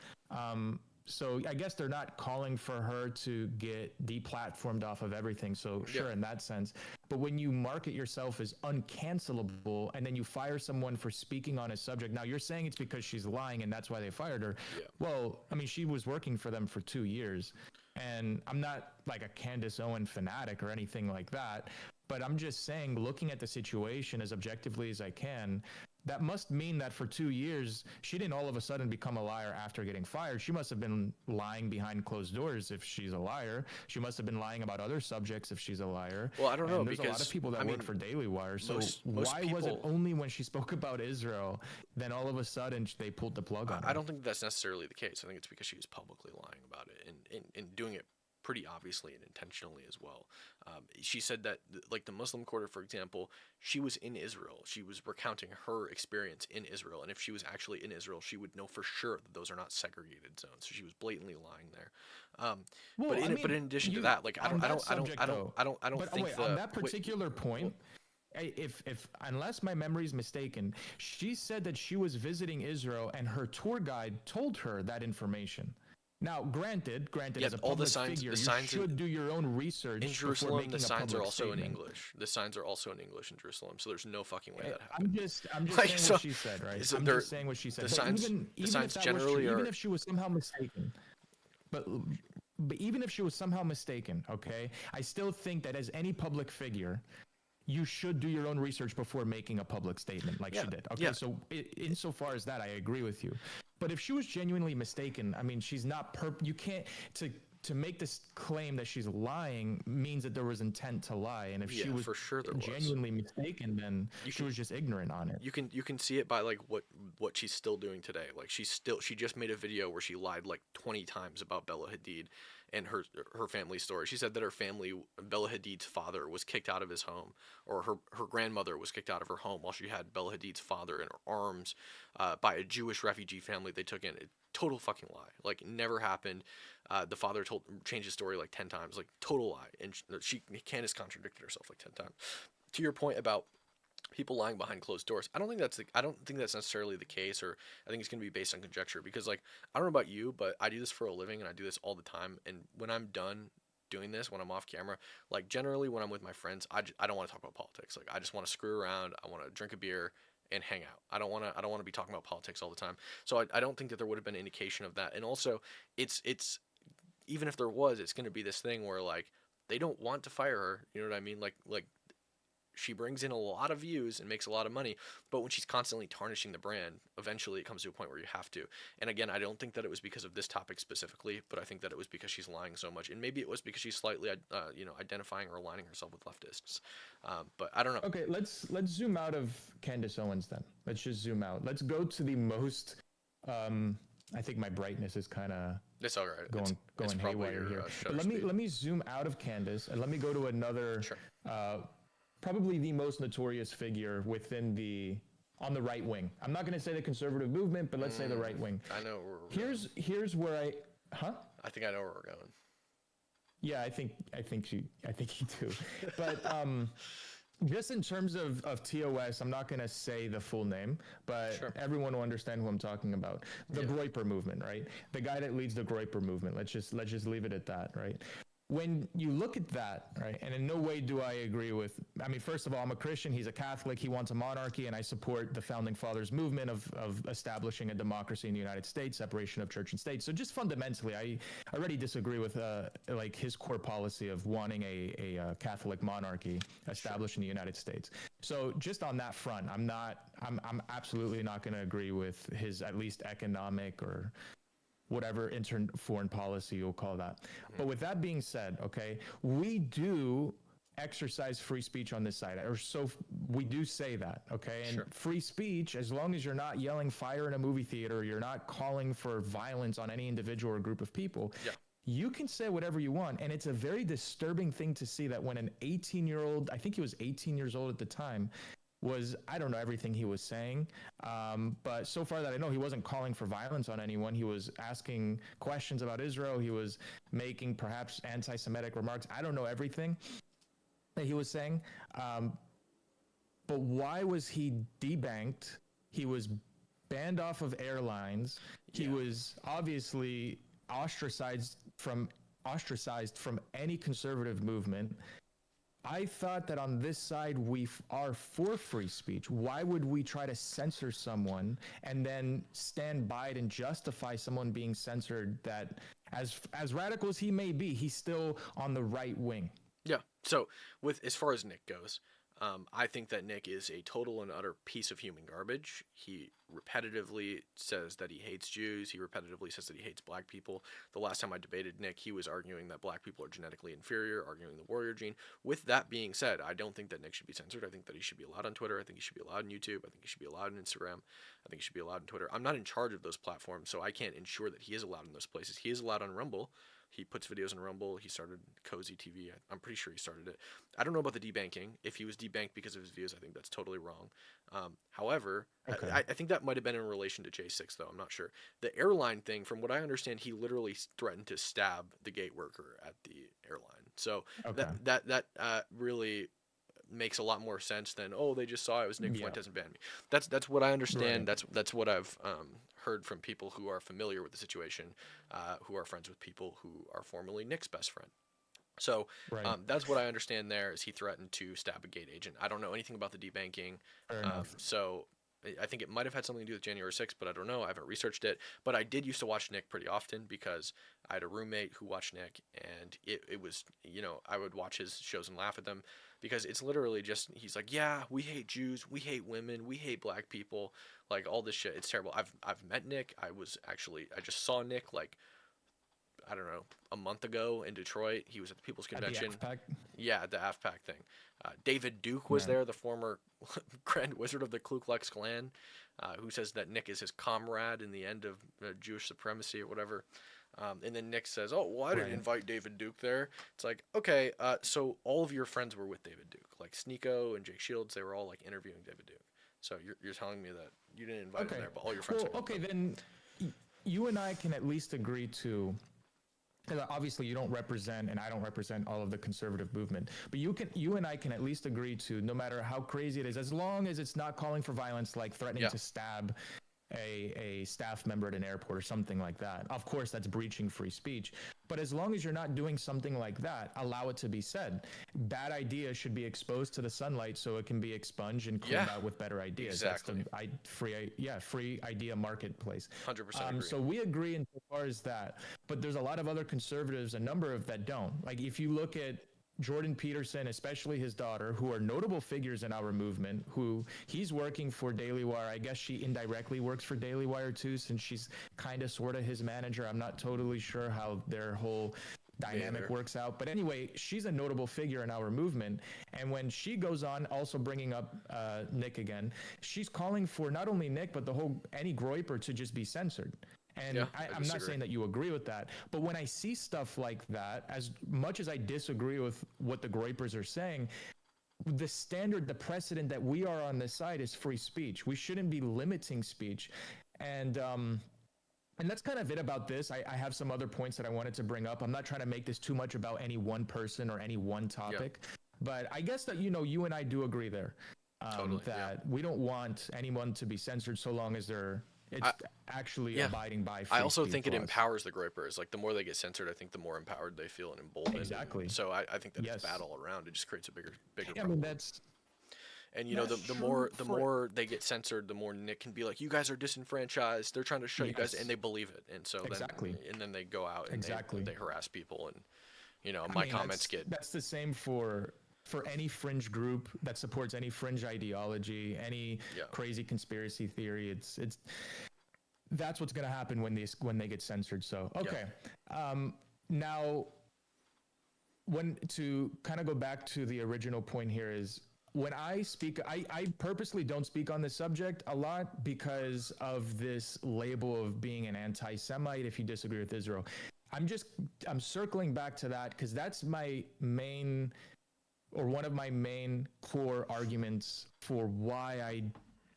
So I guess they're not calling for her to get deplatformed off of everything. So sure, yeah. in that sense. But when you market yourself as uncancelable and then you fire someone for speaking on a subject, now you're saying it's because she's lying and that's why they fired her. Yeah. Well, I mean, she was working for them for 2 years. And I'm not like a Candace Owen fanatic or anything like that. But I'm just saying, looking at the situation as objectively as I can, that must mean that for 2 years, she didn't all of a sudden become a liar after getting fired. She must have been lying behind closed doors if she's a liar. She must have been lying about other subjects if she's a liar. Well, I don't know, and there's because a lot of people that work for Daily Wire. So most why was it people, only when she spoke about Israel, then all of a sudden they pulled the plug on her? I don't think that's necessarily the case. I think it's because she was publicly lying about it, and doing it pretty obviously and intentionally as well. She said that, like the Muslim quarter, for example, she was in Israel. She was recounting her experience in Israel, and if she was actually in Israel, she would know for sure that those are not segregated zones. So she was blatantly lying there. Well, But in addition to that, like I don't think on that particular point, if unless my memory is mistaken, she said that she was visiting Israel and her tour guide told her that information. Now, granted, yeah, as a all public the signs, figure, the you signs should do your own research in before Jerusalem. making The a signs are public also in statement. English. The signs are also in English in Jerusalem. So there's no fucking way that happened. I'm just Like, saying so, what she said, right? so I'm just saying what she said. the But signs, even the if signs that was true, generally even are. if she was somehow mistaken, but but even if she was somehow mistaken, okay, I still think that as any public figure, you should do your own research before making a public statement like she did. Okay, Yeah. so insofar as that, I agree with you. But if she was genuinely mistaken, I mean, she's not you can't to make this claim that she's lying means that there was intent to lie, and if she was for sure there genuinely mistaken, then she was just ignorant on it. You can see it by like what she's still doing today. Like she just made a video where she lied like 20 times about Bella Hadid and her family story. She said that her family, Bella Hadid's father, was kicked out of his home, or her grandmother was kicked out of her home while she had Bella Hadid's father in her arms, by a Jewish refugee family they took in. Total fucking lie. Like, never happened. The father changed his story like 10 times. Like, total lie. And Candace contradicted herself like 10 times. To your point about people lying behind closed doors, I don't think that's necessarily the case, or I think it's going to be based on conjecture, because like, I don't know about you, but I do this for a living and I do this all the time, and when I'm done doing this, when I'm off camera, like generally when I'm with my friends, I don't want to talk about politics. Like, I just want to screw around, I want to drink a beer and hang out. I don't want to be talking about politics all the time. So I don't think that there would have been an indication of that. And also, it's even if there was, it's going to be this thing where like they don't want to fire her. You know what I mean? Like she brings in a lot of views and makes a lot of money, but when she's constantly tarnishing the brand, eventually it comes to a point where you have to. And again, I don't think that it was because of this topic specifically, but I think that it was because she's lying so much, and maybe it was because she's slightly, identifying or aligning herself with leftists. But I don't know. Okay, let's zoom out of Candace Owens then. Let's just zoom out. Let's go to the most. I think my brightness is kind of It's all right. going haywire here. But let me zoom out of Candace and let me go to another. Sure. Probably the most notorious figure on the right wing. I'm not going to say the conservative movement, but let's say the right wing. I know where we're going. Here's where I think I know where we're going. Yeah, I think you do. But just in terms of TOS, I'm not going to say the full name, but Sure. everyone will understand who I'm talking about. The Groyper movement, right? The guy that leads the Groyper movement. Let's just leave it at that, right? When you look at that, right, and in no way do I agree with, I mean, first of all, I'm a Christian, he's a Catholic, he wants a monarchy, and I support the founding fathers movement of establishing a democracy in the United States, separation of church and state. So just fundamentally, I already disagree with like his core policy of wanting a Catholic monarchy established in the United States. So just on that front, I'm absolutely not going to agree with his at least economic or whatever foreign policy you'll call that. But with that being said, okay, we do exercise free speech on this side, or so we do say that, okay? And Sure. Free speech, as long as you're not yelling fire in a movie theater, you're not calling for violence on any individual or group of people. Yeah. You can say whatever you want. And it's a very disturbing thing to see that when an 18-year-old, I think he was 18 years old at the time, I don't know everything he was saying, but so far that I know, he wasn't calling for violence on anyone. He was asking questions about Israel. He was making perhaps anti-Semitic remarks. I don't know everything that he was saying, but why was he debanked? He was banned off of airlines. He was obviously ostracized from any conservative movement. I thought that on this side, we are for free speech. Why would we try to censor someone and then stand by it and justify someone being censored that, as radical as he may be, he's still on the right wing? Yeah. So as far as Nick goes, I think that Nick is a total and utter piece of human garbage. He repetitively says that he hates Jews. He repetitively says that he hates black people. The last time I debated Nick, he was arguing that black people are genetically inferior, arguing the warrior gene. With that being said, I don't think that Nick should be censored. I think that he should be allowed on Twitter. I think he should be allowed on YouTube. I think he should be allowed on Instagram. I think he should be allowed on Twitter. I'm not in charge of those platforms, so I can't ensure that he is allowed in those places. He is allowed on Rumble. He puts videos on Rumble. He started Cozy TV. I'm pretty sure he started it. I don't know about the debanking. If he was debanked because of his views, I think that's totally wrong. However, okay. I think that might have been in relation to J6, though. I'm not sure. The airline thing, from what I understand, he literally threatened to stab the gate worker at the airline. So okay. that really makes a lot more sense than, oh, they just saw it was Nick Fuentes and banned me. That's what I understand. Right. That's what I've heard from people who are familiar with the situation, who are friends with people who are formerly Nick's best friend. So that's what I understand there, is he threatened to stab a gate agent. I don't know anything about the debanking. So I think it might have had something to do with January 6th, but I don't know. I haven't researched it. But I did used to watch Nick pretty often because I had a roommate who watched Nick, and it was, I would watch his shows and laugh at them because it's literally just, he's like, yeah, we hate Jews, we hate women, we hate black people, like all this shit. It's terrible. I've met Nick. I just saw Nick like, I don't know, a month ago in Detroit. He was at the People's Convention. At the AFPAC? Yeah, at the AFPAC thing. David Duke was there, the former Grand Wizard of the Ku Klux Klan, who says that Nick is his comrade in the end of Jewish supremacy or whatever. And then Nick says, oh, well, I didn't invite David Duke there. It's like, okay, so all of your friends were with David Duke. Like Sneeko and Jake Shields, they were all like interviewing David Duke. So you're telling me that you didn't invite him there, but all your friends were okay, then you and I can at least agree to... Because obviously you don't represent, and I don't represent all of the conservative movement, but you and I can at least agree to, no matter how crazy it is, as long as it's not calling for violence, like threatening to stab a staff member at an airport or something like that. Of course, that's breaching free speech. But as long as you're not doing something like that, allow it to be said. Bad ideas should be exposed to the sunlight so it can be expunged and cleaned out with better ideas. Exactly. That's the free idea marketplace. 100% agree. So we agree insofar as that. But there's a lot of other conservatives, a number of that don't. Like if you look at Jordan Peterson, especially his daughter, who are notable figures in our movement, who he's working for Daily Wire. I guess she indirectly works for Daily Wire too, since she's kind of sort of his manager. I'm not totally sure how their whole dynamic works out. But anyway, she's a notable figure in our movement. And when she goes on, also bringing up Nick again, she's calling for not only Nick, but any Groyper to just be censored. And I'm not saying that you agree with that, but when I see stuff like that, as much as I disagree with what the Groypers are saying, the standard, the precedent that we are on this side is free speech. We shouldn't be limiting speech. And that's kind of it about this. I have some other points that I wanted to bring up. I'm not trying to make this too much about any one person or any one topic, but I guess that, you and I do agree there. Totally, that we don't want anyone to be censored so long as it's actually abiding by free I also speech think it laws. empowers the Groypers. Like the more they get censored, I think the more empowered they feel and emboldened. Exactly. So I think that it's bad all around. It just creates a bigger I problem. mean, that's And the more they get censored, the more Nick can be like, you guys are disenfranchised. They're trying to shut you guys, and they believe it. And so then they go out and they harass people, and my comments that's the same for any fringe group that supports any fringe ideology, any crazy conspiracy theory. That's what's going to happen when they get censored. So now to kind of go back to the original point here is, when I speak, I purposely don't speak on this subject a lot because of this label of being an anti-Semite if you disagree with Israel. I'm circling back to that because that's my main, or one of my main core arguments for why I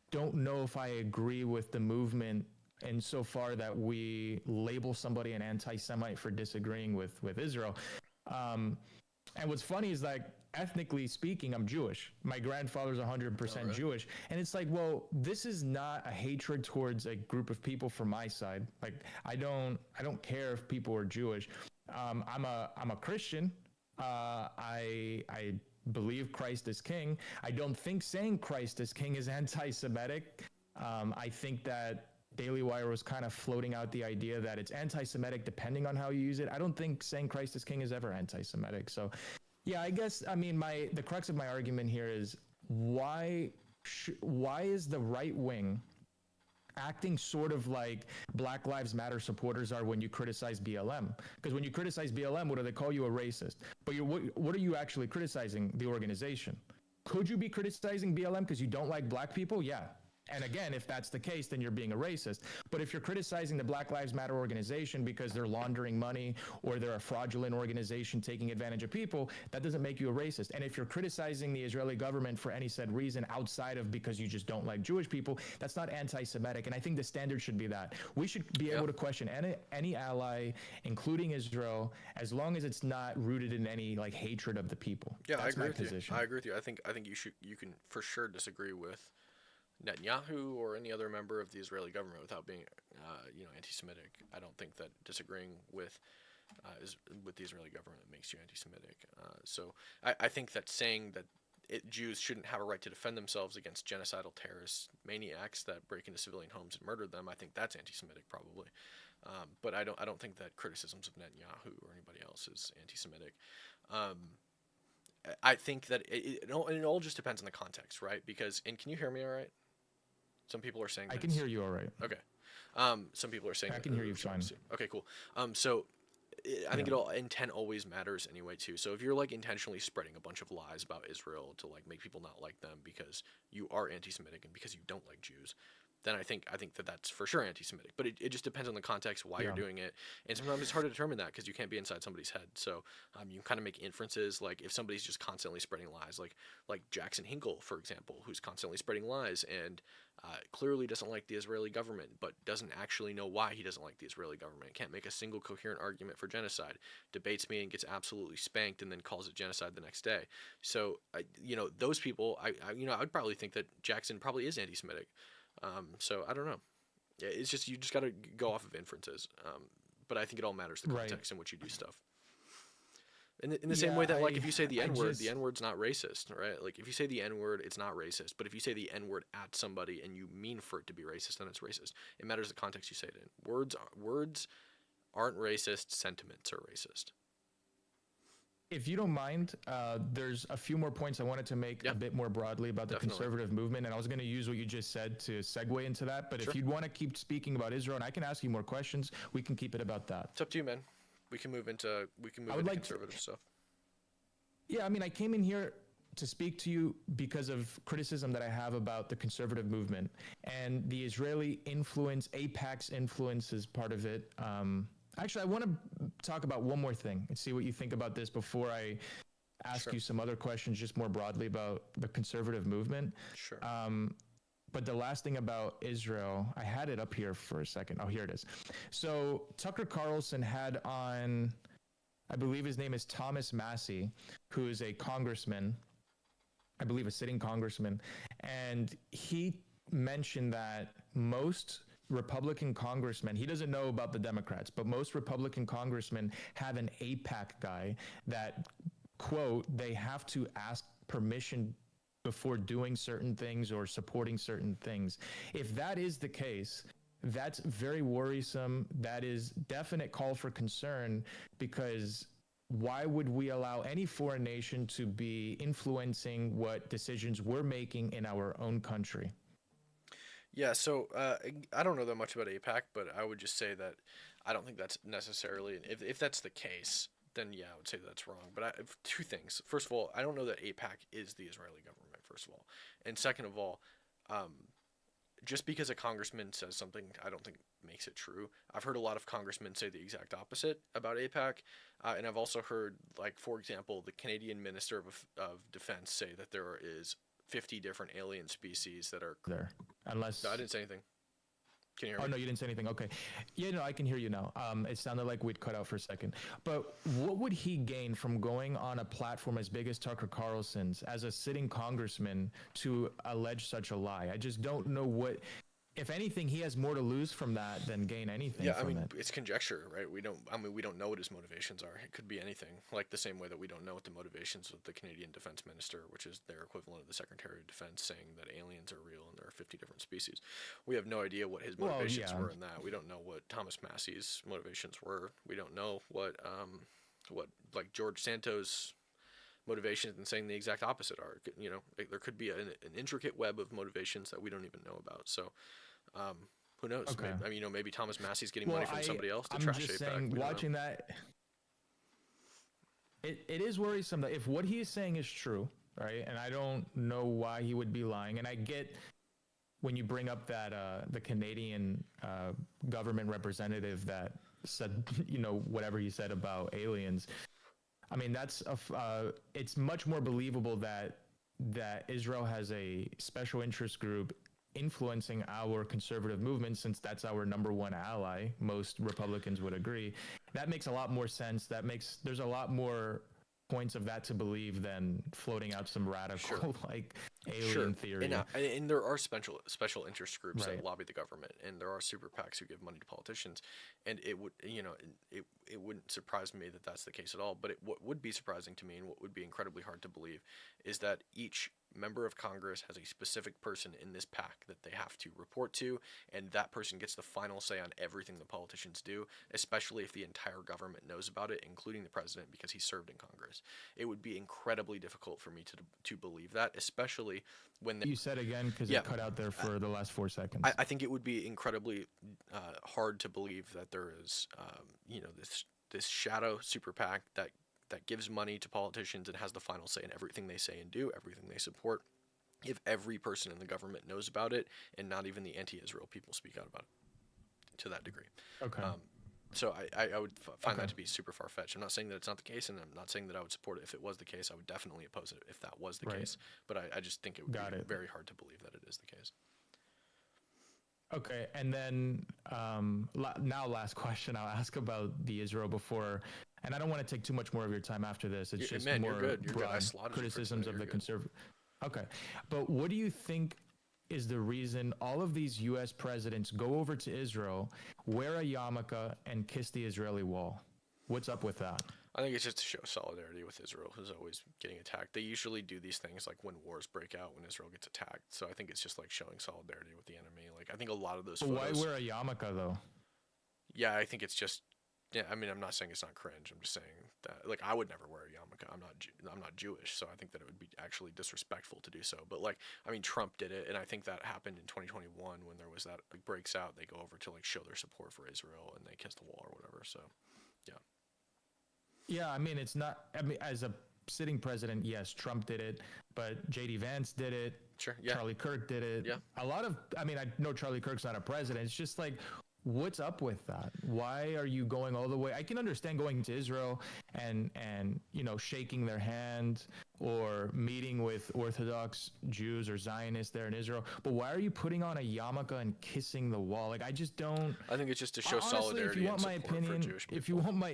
don't know if I agree with the movement insofar that we label somebody an anti-Semite for disagreeing with Israel. And what's funny is, like, ethnically speaking, I'm Jewish. My grandfather's 100% Jewish. And it's like, well, this is not a hatred towards a group of people from my side. Like, I don't care if people are Jewish. I'm a Christian. I believe Christ is king. I don't think saying Christ is king is anti-Semitic. I think that Daily Wire was kind of floating out the idea that it's anti-Semitic depending on how you use it. I don't think saying Christ is king is ever anti-Semitic. So, yeah, I guess, I mean, the crux of my argument here is why is the right wing acting sort of like Black Lives Matter supporters are when you criticize BLM? Because when you criticize BLM, what do they call you? A racist. But what are you actually criticizing? The organization. Could you be criticizing BLM because you don't like black people? Yeah. And again, if that's the case, then you're being a racist. But if you're criticizing the Black Lives Matter organization because they're laundering money or they're a fraudulent organization taking advantage of people, that doesn't make you a racist. And if you're criticizing the Israeli government for any said reason outside of because you just don't like Jewish people, that's not anti-Semitic. And I think the standard should be that. We should be able to question any ally, including Israel, as long as it's not rooted in any like hatred of the people. Yeah, that's I agree my with position. you. I agree with you. I think you can for sure disagree with Netanyahu or any other member of the Israeli government without being, anti-Semitic. I don't think that disagreeing with the Israeli government makes you anti-Semitic. So I think that saying that Jews shouldn't have a right to defend themselves against genocidal terrorist maniacs that break into civilian homes and murder them, I think that's anti-Semitic probably. But I don't think that criticisms of Netanyahu or anybody else is anti-Semitic. I think that it all just depends on the context, right? Because, and can you hear me all right? Some people are saying I can hear you all right. Okay. Some people are saying I can hear you fine. Okay, cool. So I think intent always matters anyway too. So if you're like intentionally spreading a bunch of lies about Israel to like make people not like them because you are anti-Semitic and because you don't like Jews, then I think that that's for sure anti-Semitic. But it just depends on the context, why you're doing it, and sometimes it's hard to determine that because you can't be inside somebody's head. So you can kind of make inferences, like if somebody's just constantly spreading lies, like Jackson Hinkle, for example, who's constantly spreading lies and clearly doesn't like the Israeli government, but doesn't actually know why he doesn't like the Israeli government. Can't make a single coherent argument for genocide. Debates me and gets absolutely spanked, and then calls it genocide the next day. So those people, I would probably think that Jackson probably is anti-Semitic. So I don't know. Yeah, it's just you just got to go off of inferences. But I think it all matters the Right. context in which you do stuff. In the same Yeah, way that like if you say the I N word, the just N word's not racist, right? Like if you say the N word, it's not racist. But if you say the N word at somebody and you mean for it to be racist, then it's racist. It matters the context you say it in. Words aren't racist. Sentiments are racist. if you don't mind, there's a few more points I wanted to make Yeah, a bit more broadly about the definitely. conservative movement, and I was going to use what you just said to segue into that. But Sure. if you'd want to keep speaking about Israel, and I can ask you more questions, we can keep it about that. It's up to you, man. We can move into conservative stuff. Yeah, I mean, I came in here to speak to you because of criticism that I have about the conservative movement and the Israeli influence, AIPAC's influence is part of it. Actually, I want to talk about one more thing and see what you think about this before I ask Sure. you some other questions just more broadly about the conservative movement. Sure. But the last thing about Israel, I had it up here for a second. Oh, here it is. So Tucker Carlson had on, I believe his name is Thomas Massey, who is a congressman, I believe a sitting congressman, and he mentioned that most Republican congressmen, he doesn't know about the Democrats, but most Republican congressmen have an AIPAC guy that, quote, they have to ask permission before doing certain things or supporting certain things. If that is the case, that's very worrisome. That is definite call for concern, because why would we allow any foreign nation to be influencing what decisions we're making in our own country? Yeah, so I don't know that much about APAC, but I would just say that I don't think that's necessarily. If that's the case, then yeah, I would say that's wrong. But two things. First of all, I don't know that APAC is the Israeli government. First of all, and second of all, um, just because a congressman says something, I don't think makes it true. I've heard a lot of congressmen say the exact opposite about APAC, and I've also heard, like for example, the Canadian Minister of Defense say that there is 50 different alien species that are There, unless. No, I didn't say anything. Can you hear Oh, me? no, you didn't say anything. Okay. Yeah, no, I can hear you now. It sounded like we'd cut out for a second. But what would he gain from going on a platform as big as Tucker Carlson's as a sitting congressman to allege such a lie? I just don't know what. If anything, he has more to lose from that than gain anything Yeah, I from mean, it. it's conjecture, right? We don't know what his motivations are. It could be anything. Like the same way that we don't know what the motivations of the Canadian Defense Minister, which is their equivalent of the Secretary of Defense, saying that aliens are real and there are 50 different species. We have no idea what his motivations were in that. We don't know what Thomas Massey's motivations were. We don't know what like George Santos' motivations in saying the exact opposite are. You know, there could be an intricate web of motivations that we don't even know about. So. Who knows? Okay. Maybe, I mean, maybe Thomas Massey's getting money from somebody else to I'm trash just APAC. saying, watching that, it is worrisome that if what he is saying is true, right, and I don't know why he would be lying, and I get when you bring up that the Canadian government representative that said, whatever he said about aliens. I mean, it's much more believable that Israel has a special interest group influencing our conservative movement, since that's our number one ally. Most Republicans would agree. That makes a lot more sense. There's a lot more points of that to believe than floating out some radical like alien theory. And there are special interest groups Right. that lobby the government, and there are super PACs who give money to politicians, and it wouldn't surprise me that that's the case at all. But what would be surprising to me, and what would be incredibly hard to believe, is that each member of Congress has a specific person in this PAC that they have to report to, and that person gets the final say on everything the politicians do, especially if the entire government knows about it, including the president, because he served in Congress. It would be incredibly difficult for me to believe that, especially when You said again, because it cut out there for the last 4 seconds. I think it would be incredibly hard to believe that there is this shadow super PAC that gives money to politicians and has the final say in everything they say and do, everything they support, if every person in the government knows about it and not even the anti-Israel people speak out about it to that degree. Okay. So I would find that to be super far-fetched. I'm not saying that it's not the case, and I'm not saying that I would support it if it was the case. I would definitely oppose it if that was the case. But I just think it would be very hard to believe that it is the case. Okay, and then now last question I'll ask about the Israel before, and I don't want to take too much more of your time after this. It's just more you're good. You're broad good. I slaughtered criticisms you for a of the minute. conservative. Okay, but what do you think is the reason all of these U.S. presidents go over to Israel, wear a yarmulke, and kiss the Israeli wall. What's up with that? I think it's just to show solidarity with Israel, who's always getting attacked. They usually do these things like when wars break out, when Israel gets attacked. So I think it's just like showing solidarity with the enemy. Like I think a lot of those But photos. why wear a yarmulke though? Yeah, I think it's just. Yeah, I mean, I'm not saying it's not cringe. I'm just saying that, like, I would never wear a yarmulke. I'm not Jewish, so I think that it would be actually disrespectful to do so. But like, I mean, Trump did it, and I think that happened in 2021 when there was that like breaks out. They go over to like show their support for Israel, and they kiss the wall or whatever. So, yeah. Yeah, I mean, it's not. I mean, as a sitting president, yes, Trump did it, but J.D. Vance did it. Sure. Yeah. Charlie Kirk did it. Yeah. A lot of. I mean, I know Charlie Kirk's not a president. It's just like, what's up with that? Why are you going all the way? I can understand going to Israel and shaking their hand or meeting with Orthodox Jews or Zionists there in Israel, but why are you putting on a yarmulke and kissing the wall? Like, I just don't. I think it's just to show Honestly, solidarity. if you want and my support opinion, for Jewish people.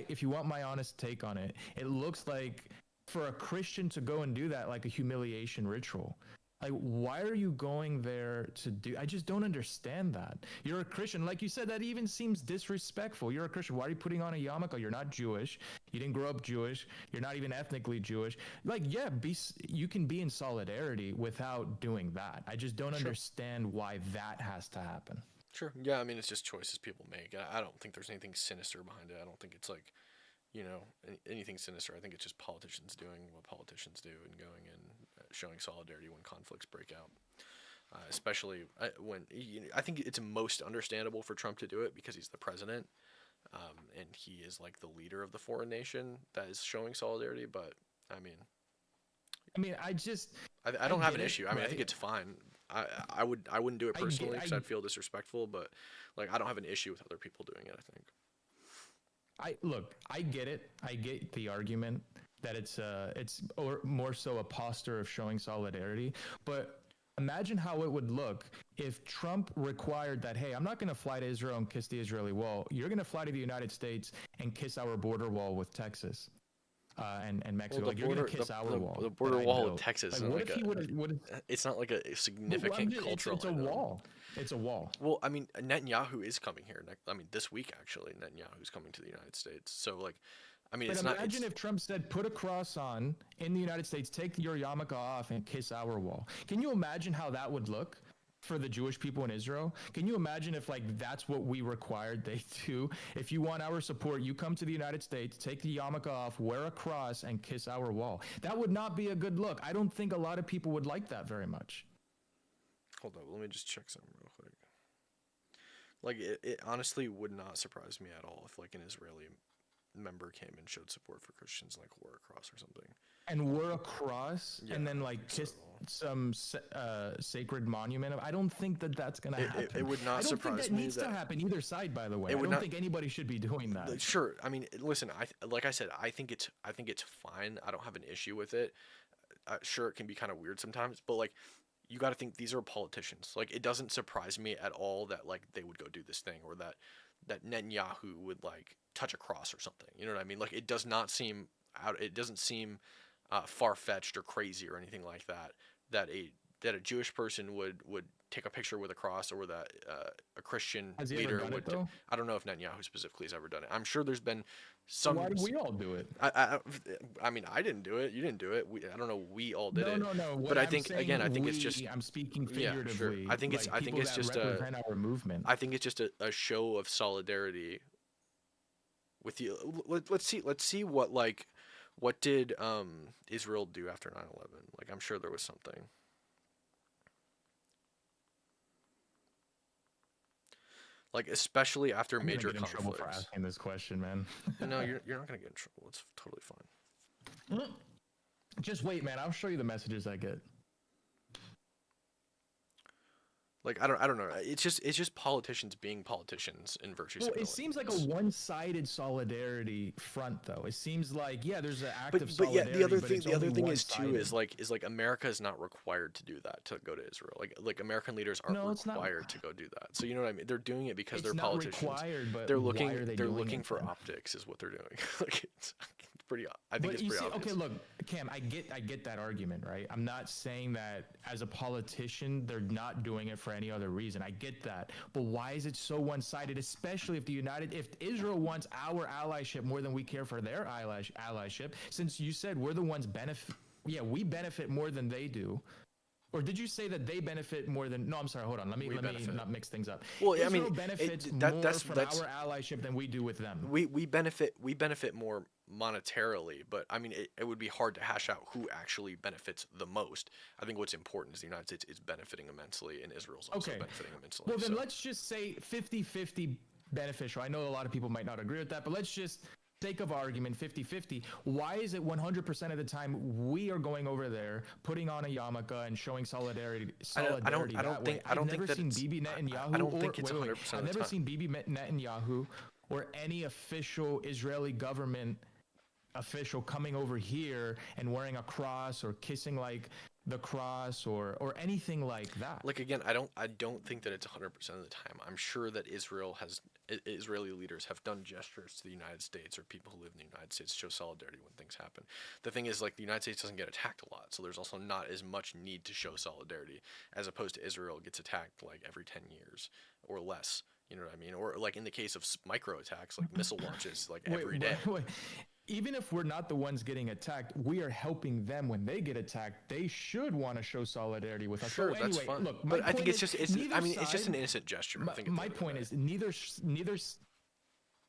if you want my honest take on it, it looks like for a Christian to go and do that, like a humiliation ritual. Like, why are you going there to do? I just don't understand that. You're a Christian. Like you said, that even seems disrespectful. You're a Christian. Why are you putting on a yarmulke? You're not Jewish. You didn't grow up Jewish. You're not even ethnically Jewish. Like, yeah, you can be in solidarity without doing that. I just don't understand why that has to happen. Sure. Yeah, I mean, it's just choices people make. I don't think there's anything sinister behind it. I don't think it's like, anything sinister. I think it's just politicians doing what politicians do and going and showing solidarity when conflicts break out. Especially when I think it's most understandable for Trump to do it because he's the president, and he is like the leader of the foreign nation that is showing solidarity. But I mean, I don't have an issue. I mean, I think it's fine. I wouldn't do it personally because I'd feel disrespectful. But like, I don't have an issue with other people doing it. I think. I get it. I get the argument that it's or more so a posture of showing solidarity. But imagine how it would look if Trump required that, hey, I'm not going to fly to Israel and kiss the Israeli wall. You're going to fly to the United States and kiss our border wall with Texas and Mexico. Well, you're going to kiss our wall. The border wall with Texas. Like, what if he would? It's not like a significant cultural. It's a wall. It's a wall. Well, I mean, Netanyahu is coming here. I mean, this week actually, Netanyahu's coming to the United States. So, like, I mean, but it's not. Imagine if Trump said, "Put a cross on in the United States, take your yarmulke off, and kiss our wall." Can you imagine how that would look for the Jewish people in Israel? Can you imagine if like that's what we required they do? If you want our support, you come to the United States, take the yarmulke off, wear a cross, and kiss our wall. That would not be a good look. I don't think a lot of people would like that very much. Hold on, let me just check something real quick. Like, it honestly would not surprise me at all if like an Israeli member came and showed support for Christians, like wore a cross or something. And wore a cross, and then like kissed some sacred monument. I don't think that that's going to happen. It would not surprise me. I don't think that needs to happen either side, by the way. I don't think anybody should be doing that. Sure. I mean, listen. Like I said, I think it's fine. I don't have an issue with it. Sure, it can be kind of weird sometimes, but like, you got to think these are politicians. Like, it doesn't surprise me at all that like they would go do this thing, or that Netanyahu would like touch a cross or something. You know what I mean? Like, it does not seem out. It doesn't seem far-fetched or crazy or anything like that. That a Jewish person would take a picture with a cross, or that a Christian leader would. I don't know if Netanyahu specifically has ever done it. I'm sure there's been some. Why do we all do it? I mean, I didn't do it. You didn't do it. I don't know. We all did it. No. But I think again, I think it's just. I'm speaking figuratively. Yeah, sure. I think it's just our movement. I think it's just a show of solidarity with you. Let's see what did Israel do after 9/11? Like, I'm sure there was something. Like, especially after major conflicts. I'm trouble for asking this question, man. No, you're not gonna get in trouble. It's totally fine. Just wait, man. I'll show you the messages I get. Like, I don't know. It's just politicians being politicians in virtue signaling. It seems like a one-sided solidarity front, though. It seems like, yeah, there's an act of solidarity. But yeah, the other thing is too is like America is not required to do that, to go to Israel. Like American leaders aren't required to go do that. So you know what I mean? They're doing it because they're politicians. Required, but they're looking for optics, is what they're doing. Like, I think But it's you pretty see, obvious. okay, look, Cam, I get that argument, right? I'm not saying that as a politician they're not doing it for any other reason. I get that, but why is it so one-sided? Especially if Israel wants our allyship more than we care for their allyship, since you said we're the ones benefit. Yeah, we benefit more than they do. Or did you say that they benefit more than? No, I'm sorry. Hold on. Let me benefit. not mix things up. Well, I mean, Israel benefits that's more from our allyship than we do with them. we benefit more monetarily, but I mean, it would be hard to hash out who actually benefits the most. I think what's important is the United States is benefiting immensely, and Israel's also benefiting immensely. Well, then let's just say 50-50 beneficial. I know a lot of people might not agree with that, but let's just sake of argument 50-50. Why is it 100% of the time we are going over there, putting on a yarmulke and showing solidarity? I don't think that seen it's, Bibi Netanyahu. I don't think it's 100% of the time. I've never seen Bibi Netanyahu or any official Israeli government official coming over here and wearing a cross or kissing like the cross or anything like that. Like, again, I don't think that it's 100% of the time. I'm sure that Israeli leaders have done gestures to the United States or people who live in the United States to show solidarity when things happen. The thing is, like, the United States doesn't get attacked a lot, so there's also not as much need to show solidarity as opposed to Israel gets attacked like every 10 years or less. You know what I mean? Or like in the case of micro attacks, like missile launches, like every day. Wait. Even if we're not the ones getting attacked, we are helping them when they get attacked. They should want to show solidarity with us. Sure, so anyway, that's fine. Look, but I think it's just an side, innocent gesture. My point is neither.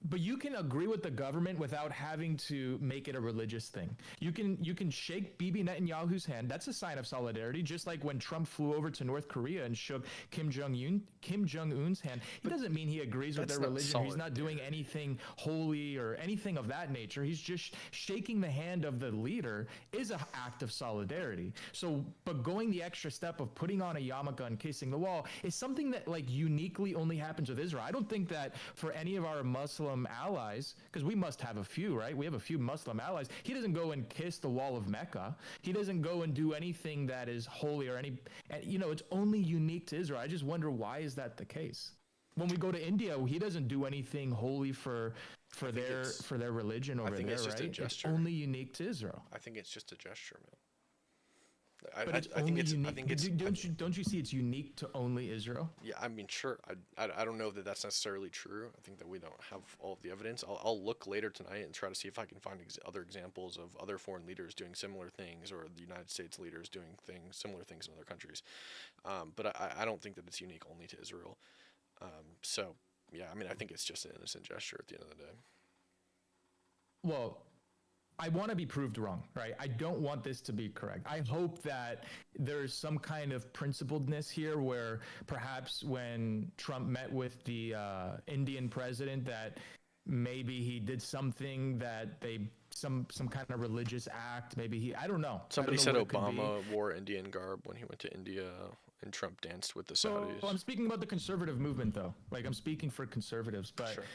But you can agree with the government without having to make it a religious thing. You can shake Bibi Netanyahu's hand. That's a sign of solidarity. Just like when Trump flew over to North Korea and shook Kim Jong-un's hand. It doesn't mean he agrees with their religion. He's not doing anything holy or anything of that nature. He's just shaking the hand of the leader is an act of solidarity. So, but going the extra step of putting on a yarmulke and kissing the wall is something that like uniquely only happens with Israel. I don't think that for any of our Muslim allies, because we must have a few, right? We have a few Muslim allies. He doesn't go and kiss the wall of Mecca. He doesn't go and do anything that is holy or it's only unique to Israel. I just wonder, why is that the case? When we go to India, he doesn't do anything holy for their religion over there, right? It's only unique to Israel. I think it's just a gesture, man. Don't you see it's unique to only Israel? Yeah, I mean, sure. I don't know that that's necessarily true. I think that we don't have all of the evidence. I'll look later tonight and try to see if I can find other examples of other foreign leaders doing similar things, or the United States leaders doing similar things in other countries. But I don't think that it's unique only to Israel. So, yeah, I mean, I think it's just an innocent gesture at the end of the day. Well, I want to be proved wrong, right? I don't want this to be correct. I hope that there's some kind of principledness here where perhaps when Trump met with the Indian president, that maybe he did something that some kind of religious act. Maybe I don't know. Somebody said Obama wore Indian garb when he went to India, and Trump danced with the Saudis. So I'm speaking about the conservative movement, though. Like, I'm speaking for conservatives, but. Sure.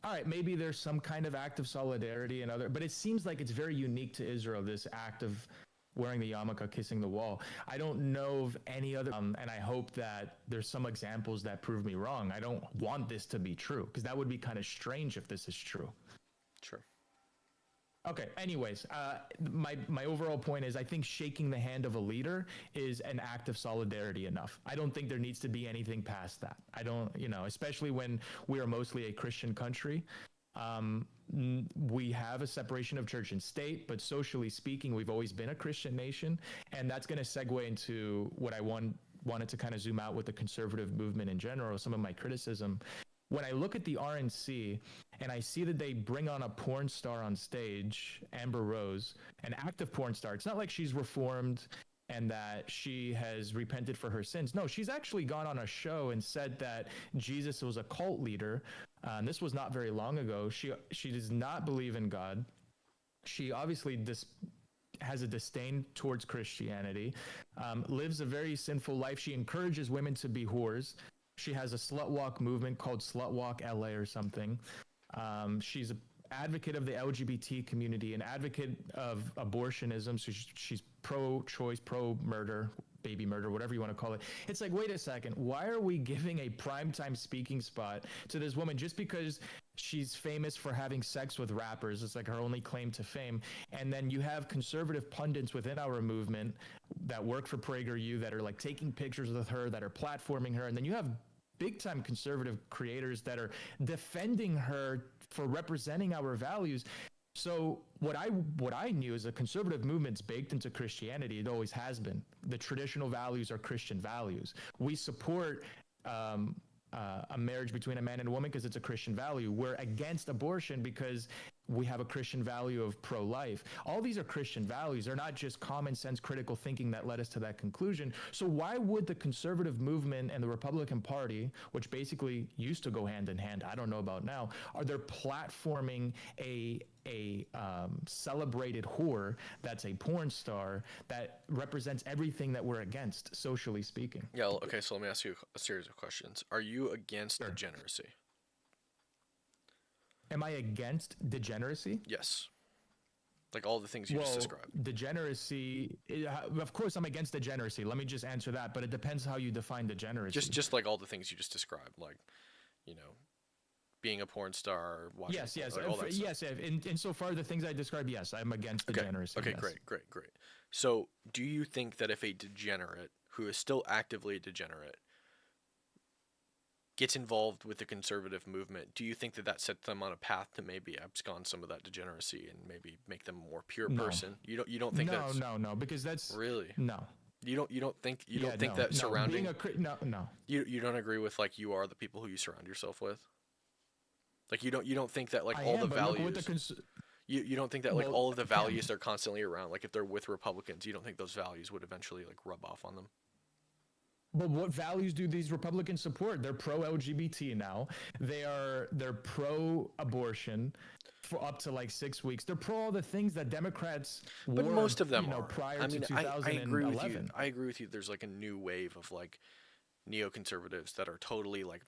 All right, maybe there's some kind of act of solidarity but it seems like it's very unique to Israel, this act of wearing the yarmulke, kissing the wall. I don't know of any other, and I hope that there's some examples that prove me wrong. I don't want this to be true, because that would be kind of strange if this is true. Sure. Okay, anyways, my overall point is I think shaking the hand of a leader is an act of solidarity enough. I don't think there needs to be anything past that. I don't, especially when we are mostly a Christian country. We have a separation of church and state, but socially speaking, we've always been a Christian nation. And that's going to segue into what I wanted to kind of zoom out with the conservative movement in general, some of my criticism. When I look at the RNC and I see that they bring on a porn star on stage, Amber Rose, an active porn star, it's not like she's reformed and that she has repented for her sins. No, she's actually gone on a show and said that Jesus was a cult leader. And this was not very long ago. She does not believe in God. She obviously has a disdain towards Christianity, lives a very sinful life. She encourages women to be whores. She has a slut walk movement called Slut Walk LA or something. She's an advocate of the LGBT community, an advocate of abortionism. So she's pro-choice, pro-murder, baby murder, whatever you want to call it. It's like, wait a second. Why are we giving a primetime speaking spot to this woman just because She's famous for having sex with rappers. It's like her only claim to fame. And then you have conservative pundits within our movement that work for PragerU that are like taking pictures with her, that are platforming her. And then you have big time conservative creators that are defending her for representing our values. So what I knew is a conservative movement's baked into Christianity. It always has been. The traditional values are Christian values. We support a marriage between a man and a woman because it's a Christian value. We're against abortion because we have a Christian value of pro-life. All these are Christian values. They're not just common sense critical thinking that led us to that conclusion. So why would the conservative movement and the Republican Party, which basically used to go hand in hand, I don't know about now, are they platforming a celebrated whore that's a porn star that represents everything that we're against, socially speaking? Yeah, okay, so let me ask you a series of questions. Are you against degeneracy? Am I against degeneracy? Yes. Like all the things you just described. Degeneracy, of course I'm against degeneracy. Let me just answer that, but it depends how you define degeneracy. Just like all the things you just described, like, you know, being a porn star, watching yes, like all that stuff. yes. Insofar the things I described, yes, I'm against degeneracy. Okay, yes. great. So, do you think that if a degenerate who is still actively a degenerate gets involved with the conservative movement, do you think that that sets them on a path to maybe abscond some of that degeneracy and maybe make them a more pure person? You don't think that's no, because that's really no. You don't think that surrounding no. You don't agree with like you are the people who you surround yourself with? Like you don't think that like the values you don't think that like all of the values they're constantly around, like if they're with Republicans, you don't think those values would eventually like rub off on them? But what values do these Republicans support? They're pro-LGBT now. They're pro-abortion for up to like 6 weeks. They're pro all the things that Democrats but were, most of them are. Prior to 2011. I agree with you. I agree with you. There's like a new wave of like neoconservatives that are totally like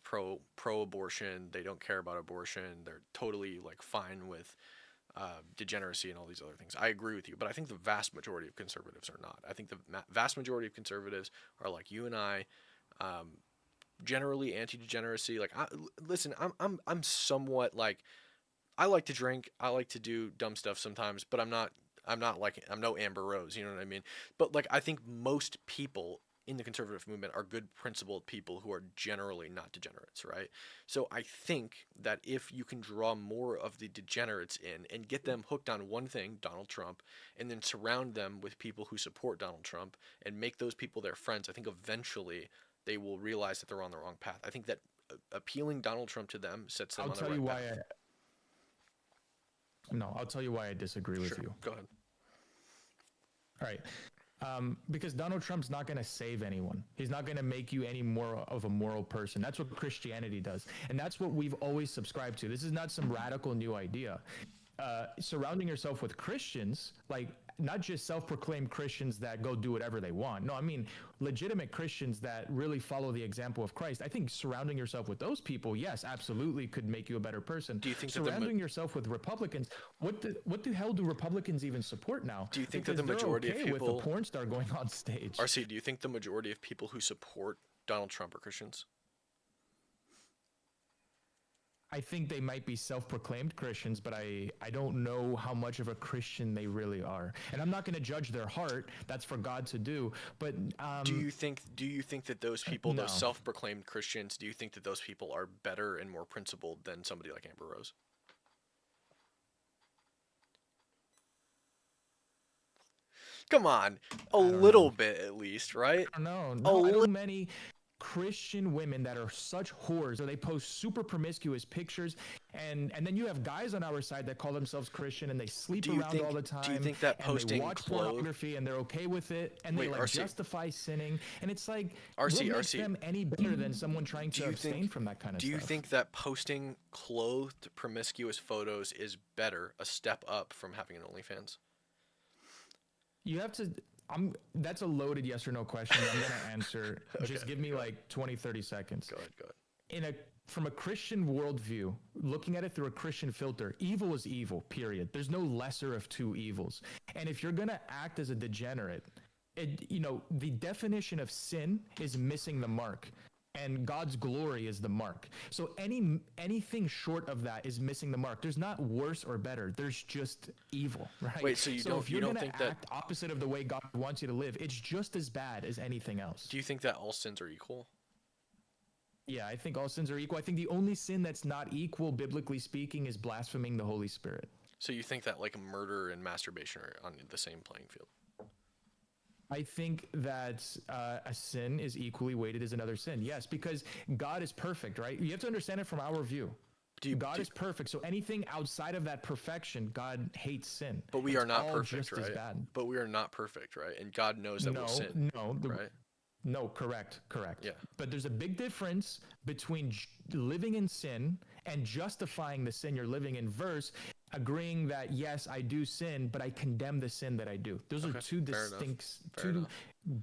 pro-abortion. They don't care about abortion. They're totally like fine with degeneracy and all these other things. I agree with you, but I think the vast majority of conservatives are not. I think the vast majority of conservatives are like you and I, generally anti-degeneracy. Like, listen, I'm somewhat like, I like to drink, I like to do dumb stuff sometimes, but I'm no Amber Rose, you know what I mean? But like, I think most people in the conservative movement are good principled people who are generally not degenerates, right? So I think that if you can draw more of the degenerates in and get them hooked on one thing, Donald Trump, and then surround them with people who support Donald Trump and make those people their friends, I think eventually they will realize that they're on the wrong path. I think that appealing Donald Trump to them sets them on the right path. I'll tell you why I disagree with you. Go ahead. All right. Because Donald Trump's not going to save anyone. He's not going to make you any more of a moral person. That's what Christianity does. And that's what we've always subscribed to. This is not some radical new idea. Surrounding yourself with Christians, like not just self-proclaimed Christians that go do whatever they want. No, I mean legitimate Christians that really follow the example of Christ. I think surrounding yourself with those people, yes, absolutely could make you a better person. Do you think surrounding yourself with Republicans, what the hell do Republicans even support now? Do you think that the majority of people with a porn star going on stage? RC, do you think the majority of people who support Donald Trump are Christians? I think they might be self-proclaimed Christians, but I don't know how much of a Christian they really are. And I'm not going to judge their heart. That's for God to do. But do you think that those people, those self-proclaimed Christians, do you think that those people are better and more principled than somebody like Amber Rose? Come on, a little bit at least, right? No, I know many Christian women that are such whores, or they post super promiscuous pictures, and then you have guys on our side that call themselves Christian and they sleep around all the time. Do you think that posting and they watch pornography and they're okay with it, and they justify sinning, and it's like what makes them any better than someone trying to abstain from that kind of stuff? Do you think that posting clothed promiscuous photos is better, a step up from having an OnlyFans? You have to. That's a loaded yes or no question. I'm going to answer. Just give me like 20, 30 seconds. Go ahead. From a Christian worldview, looking at it through a Christian filter, evil is evil, period. There's no lesser of two evils. And if you're going to act as a degenerate, the definition of sin is missing the mark. and God's glory is the mark. So anything short of that is missing the mark. There's not worse or better. There's just evil, right? Wait, so if you're you don't going think to that act opposite of the way God wants you to live, it's just as bad as anything else. do you think that all sins are equal? Yeah, I think all sins are equal. I think the only sin that's not equal, biblically speaking, is blaspheming the Holy Spirit. So you think that like murder and masturbation are on the same playing field? I think that a sin is equally weighted as another sin. Yes, because God is perfect, right? You have to understand it from our view. God is perfect. So anything outside of that perfection, God hates sin. But we It's are not all perfect, just as right? bad. But we are not perfect, right? And God knows that we'll sin, right? No, correct. Yeah. But there's a big difference between living in sin and justifying the sin you're living in versus agreeing that, yes, I do sin, but I condemn the sin that I do. Those are two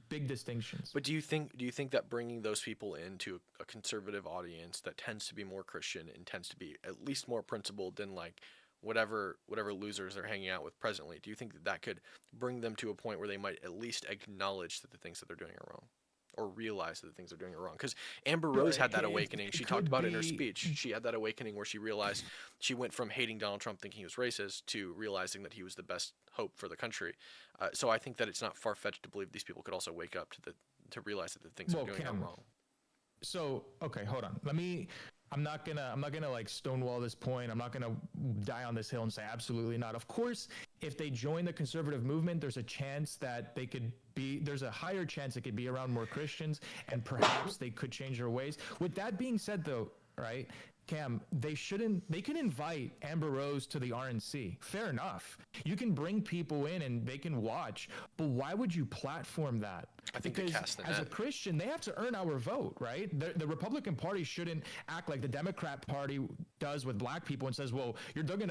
big distinctions. But do you think that bringing those people into a conservative audience that tends to be more Christian and tends to be at least more principled than like whatever losers they're hanging out with presently, do you think that could bring them to a point where they might at least acknowledge that the things that they're doing are wrong? Or realize that the things they're doing are wrong? Because Amber Rose had that awakening. She talked about it in her speech. She had that awakening where she realized she went from hating Donald Trump, thinking he was racist, to realizing that he was the best hope for the country. So I think that it's not far-fetched to believe these people could also wake up to realize that the things they're doing are wrong. So okay, hold on. I'm not gonna like stonewall this point. I'm not gonna die on this hill and say absolutely not. Of course, if they join the conservative movement, there's a chance that there's a higher chance it could be around more Christians, and perhaps they could change their ways. With that being said, though, right, Cam, they can invite Amber Rose to the RNC. Fair enough. You can bring people in and they can watch, but why would you platform that? I think because they cast the net. As a Christian, they have to earn our vote, right? The Republican Party shouldn't act like the Democrat Party does with black people and says, well,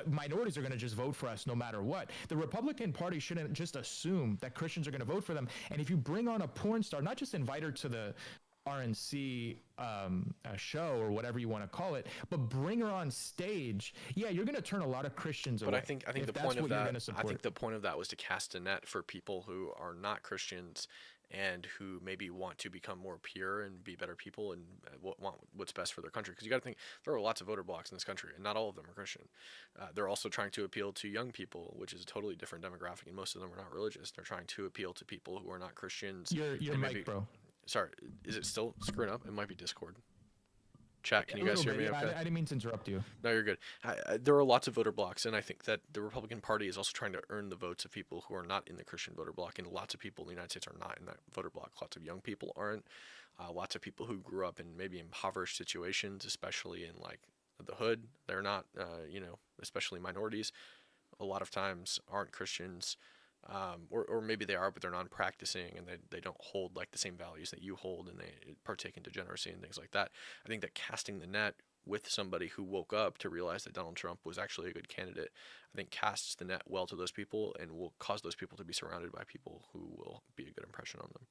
minorities are going to just vote for us no matter what. The Republican Party shouldn't just assume that Christians are going to vote for them. And if you bring on a porn star, not just invite her to the RNC show or whatever you want to call it, but bring her on stage. Yeah, you're going to turn a lot of Christians away. But I think the point of that was to cast a net for people who are not Christians and who maybe want to become more pure and be better people and want what's best for their country. Because you got to think there are lots of voter blocks in this country, and not all of them are Christian. They're also trying to appeal to young people, which is a totally different demographic, and most of them are not religious. They're trying to appeal to people who are not Christians. Your mic, bro. Sorry, is it still screwing up? It might be Discord. Chat, can you guys hear me okay? I didn't mean to interrupt you. No, you're good. There are lots of voter blocks, and I think that the Republican Party is also trying to earn the votes of people who are not in the Christian voter block, and lots of people in the United States are not in that voter block. Lots of young people aren't. Lots of people who grew up in maybe impoverished situations, especially in like the hood, they're not, especially minorities, a lot of times aren't Christians. Or maybe they are, but they're non-practicing and they don't hold like the same values that you hold, and they partake in degeneracy and things like that. I think that casting the net with somebody who woke up to realize that Donald Trump was actually a good candidate, I think casts the net well to those people and will cause those people to be surrounded by people who will be a good impression on them.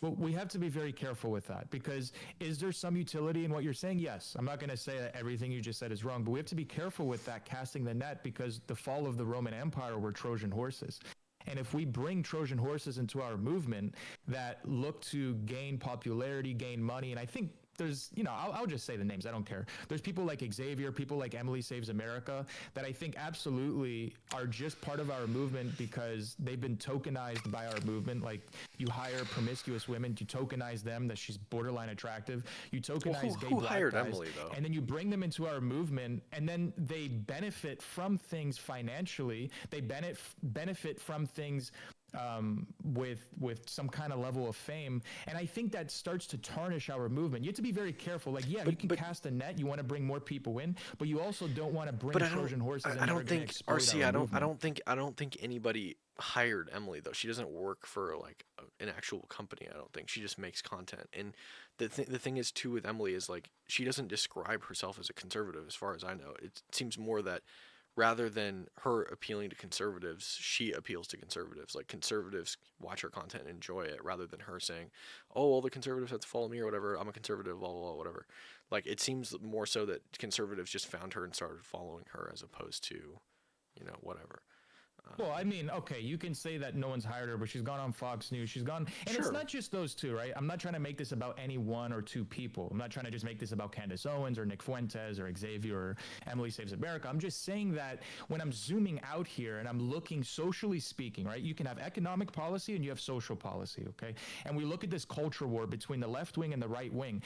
Well, we have to be very careful with that, because is there some utility in what you're saying? Yes. I'm not going to say that everything you just said is wrong, but we have to be careful with that casting the net, because the fall of the Roman Empire were Trojan horses. And if we bring Trojan horses into our movement that look to gain popularity, gain money, and I think there's, I'll just say the names. I don't care. There's people like Xavier, people like Emily Saves America that I think absolutely are just part of our movement because they've been tokenized by our movement. Like, you hire promiscuous women, you tokenize them that she's borderline attractive. You tokenize gay black hired guys, Emily, though? and then you bring them into our movement, and then they benefit from things financially. They benefit from things with some kind of level of fame, and I think that starts to tarnish our movement. You have to be very careful. Like, you can cast a net. You want to bring more people in, but you also don't want to bring Trojan horses. I don't think RC. I don't think anybody hired Emily, though. She doesn't work for like an actual company. I don't think. She just makes content. And the thing is too with Emily is like she doesn't describe herself as a conservative, as far as I know. It seems more that rather than her appealing to conservatives, she appeals to conservatives. Like, conservatives watch her content and enjoy it, rather than her saying, oh, all the conservatives have to follow me or whatever. I'm a conservative, blah, blah, blah, whatever. Like, it seems more so that conservatives just found her and started following her, as opposed to, whatever. Well, I mean, okay, you can say that no one's hired her, but she's gone on Fox News. She's gone, and it's Sure. not just those two, right? I'm not trying to make this about any one or two people. I'm not trying to just make this about Candace Owens or Nick Fuentes or Xavier or Emily Saves America. I'm just saying that when I'm zooming out here and I'm looking socially speaking, right? You can have economic policy and you have social policy, okay? And we look at this culture war between the left wing and the right wing.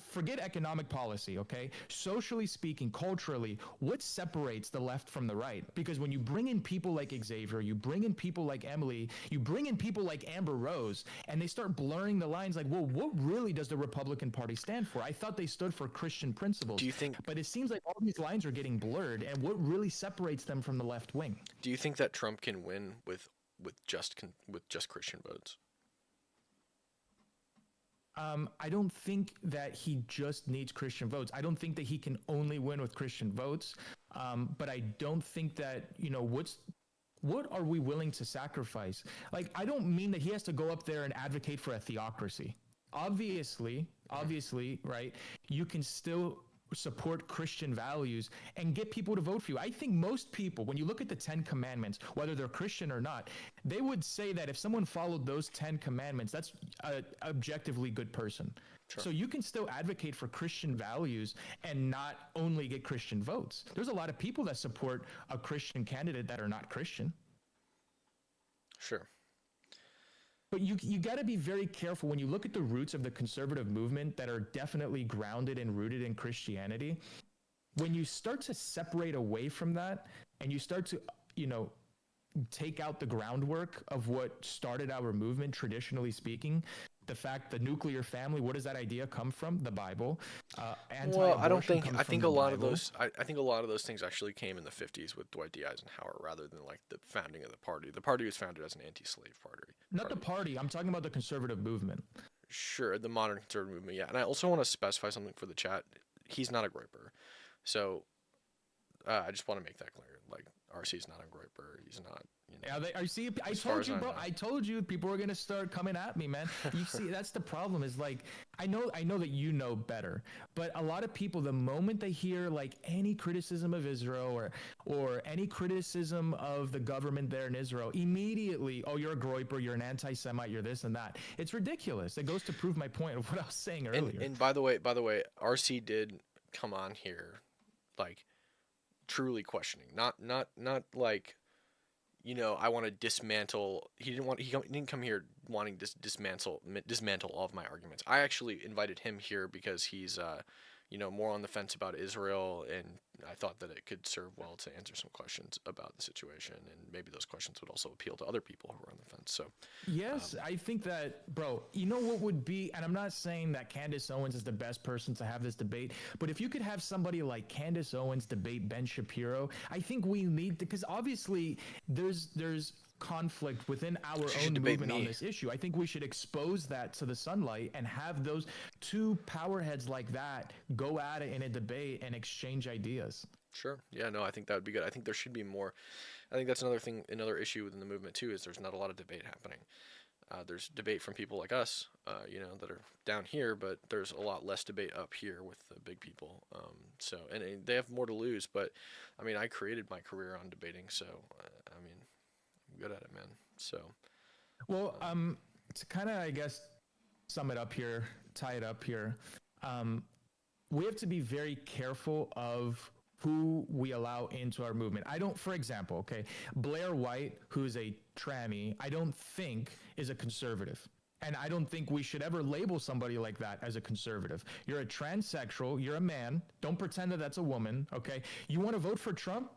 Forget economic policy, okay? Socially speaking, culturally, what separates the left from the right? Because when you bring in people like Xavier, you bring in people like Emily, you bring in people like Amber Rose, and they start blurring the lines like, well, what really does the Republican Party stand for? I thought they stood for Christian principles. Do you think? But it seems like all these lines are getting blurred, and what really separates them from the left wing? Do you think that Trump can win with just Christian votes? I don't think that he just needs Christian votes. I don't think that he can only win with Christian votes. But I don't think that, what are we willing to sacrifice? Like, I don't mean that he has to go up there and advocate for a theocracy. Obviously, right? You can still support Christian values and get people to vote for you. I think most people, when you look at the 10 commandments, whether they're Christian or not, they would say that if someone followed those 10 commandments, that's an objectively good person. Sure. So you can still advocate for Christian values and not only get Christian votes. There's a lot of people that support a Christian candidate that are not Christian. Sure. But you got to be very careful when you look at the roots of the conservative movement that are definitely grounded and rooted in Christianity. When you start to separate away from that and you start to, take out the groundwork of what started our movement, traditionally speaking, the fact the nuclear family, what does that idea come from? The Bible. Well, I don't think. I think a lot of those. I think a lot of those things actually came in the 50s with Dwight D. Eisenhower, rather than like the founding of the party. The party was founded as an anti-slave party. Not the party. I'm talking about the conservative movement. Sure, the modern conservative movement. Yeah, and I also want to specify something for the chat. He's not a groyper, so I just want to make that clear. Like, RC's not a groyper. He's not. I told you, bro. I told you people were gonna start coming at me, man. You see, that's the problem. Is like, I know that you know better, but a lot of people, the moment they hear like any criticism of Israel or any criticism of the government there in Israel, immediately, oh, you're a groyper, you're an anti-Semite, you're this and that. It's ridiculous. It goes to prove my point of what I was saying earlier. And by the way, RC did come on here, like, truly questioning, not like, I want to dismantle. He didn't come here wanting to dismantle all of my arguments. I actually invited him here because he's more on the fence about Israel, and I thought that it could serve well to answer some questions about the situation, and maybe those questions would also appeal to other people who are on the fence. So yes, I think that, bro, what would be, and I'm not saying that Candace Owens is the best person to have this debate, but if you could have somebody like Candace Owens debate Ben Shapiro, I think we need to, because obviously there's conflict within our own movement on this issue. I think we should expose that to the sunlight and have those two powerheads like that go at it in a debate and exchange ideas. Sure. Yeah, no, I think that would be good. I think there should be more. I think that's another issue within the movement too, is there's not a lot of debate happening. There's debate from people like us, that are down here, but there's a lot less debate up here with the big people. And they have more to lose, but I mean, I created my career on debating, so I'm good at it, man. So, well, to kind of, I guess, sum it up here, tie it up here, we have to be very careful of who we allow into our movement. For example, okay, Blair White, who's a tranny, I don't think is a conservative. And I don't think we should ever label somebody like that as a conservative. You're a transsexual, you're a man, don't pretend that that's a woman, okay? You want to vote for Trump?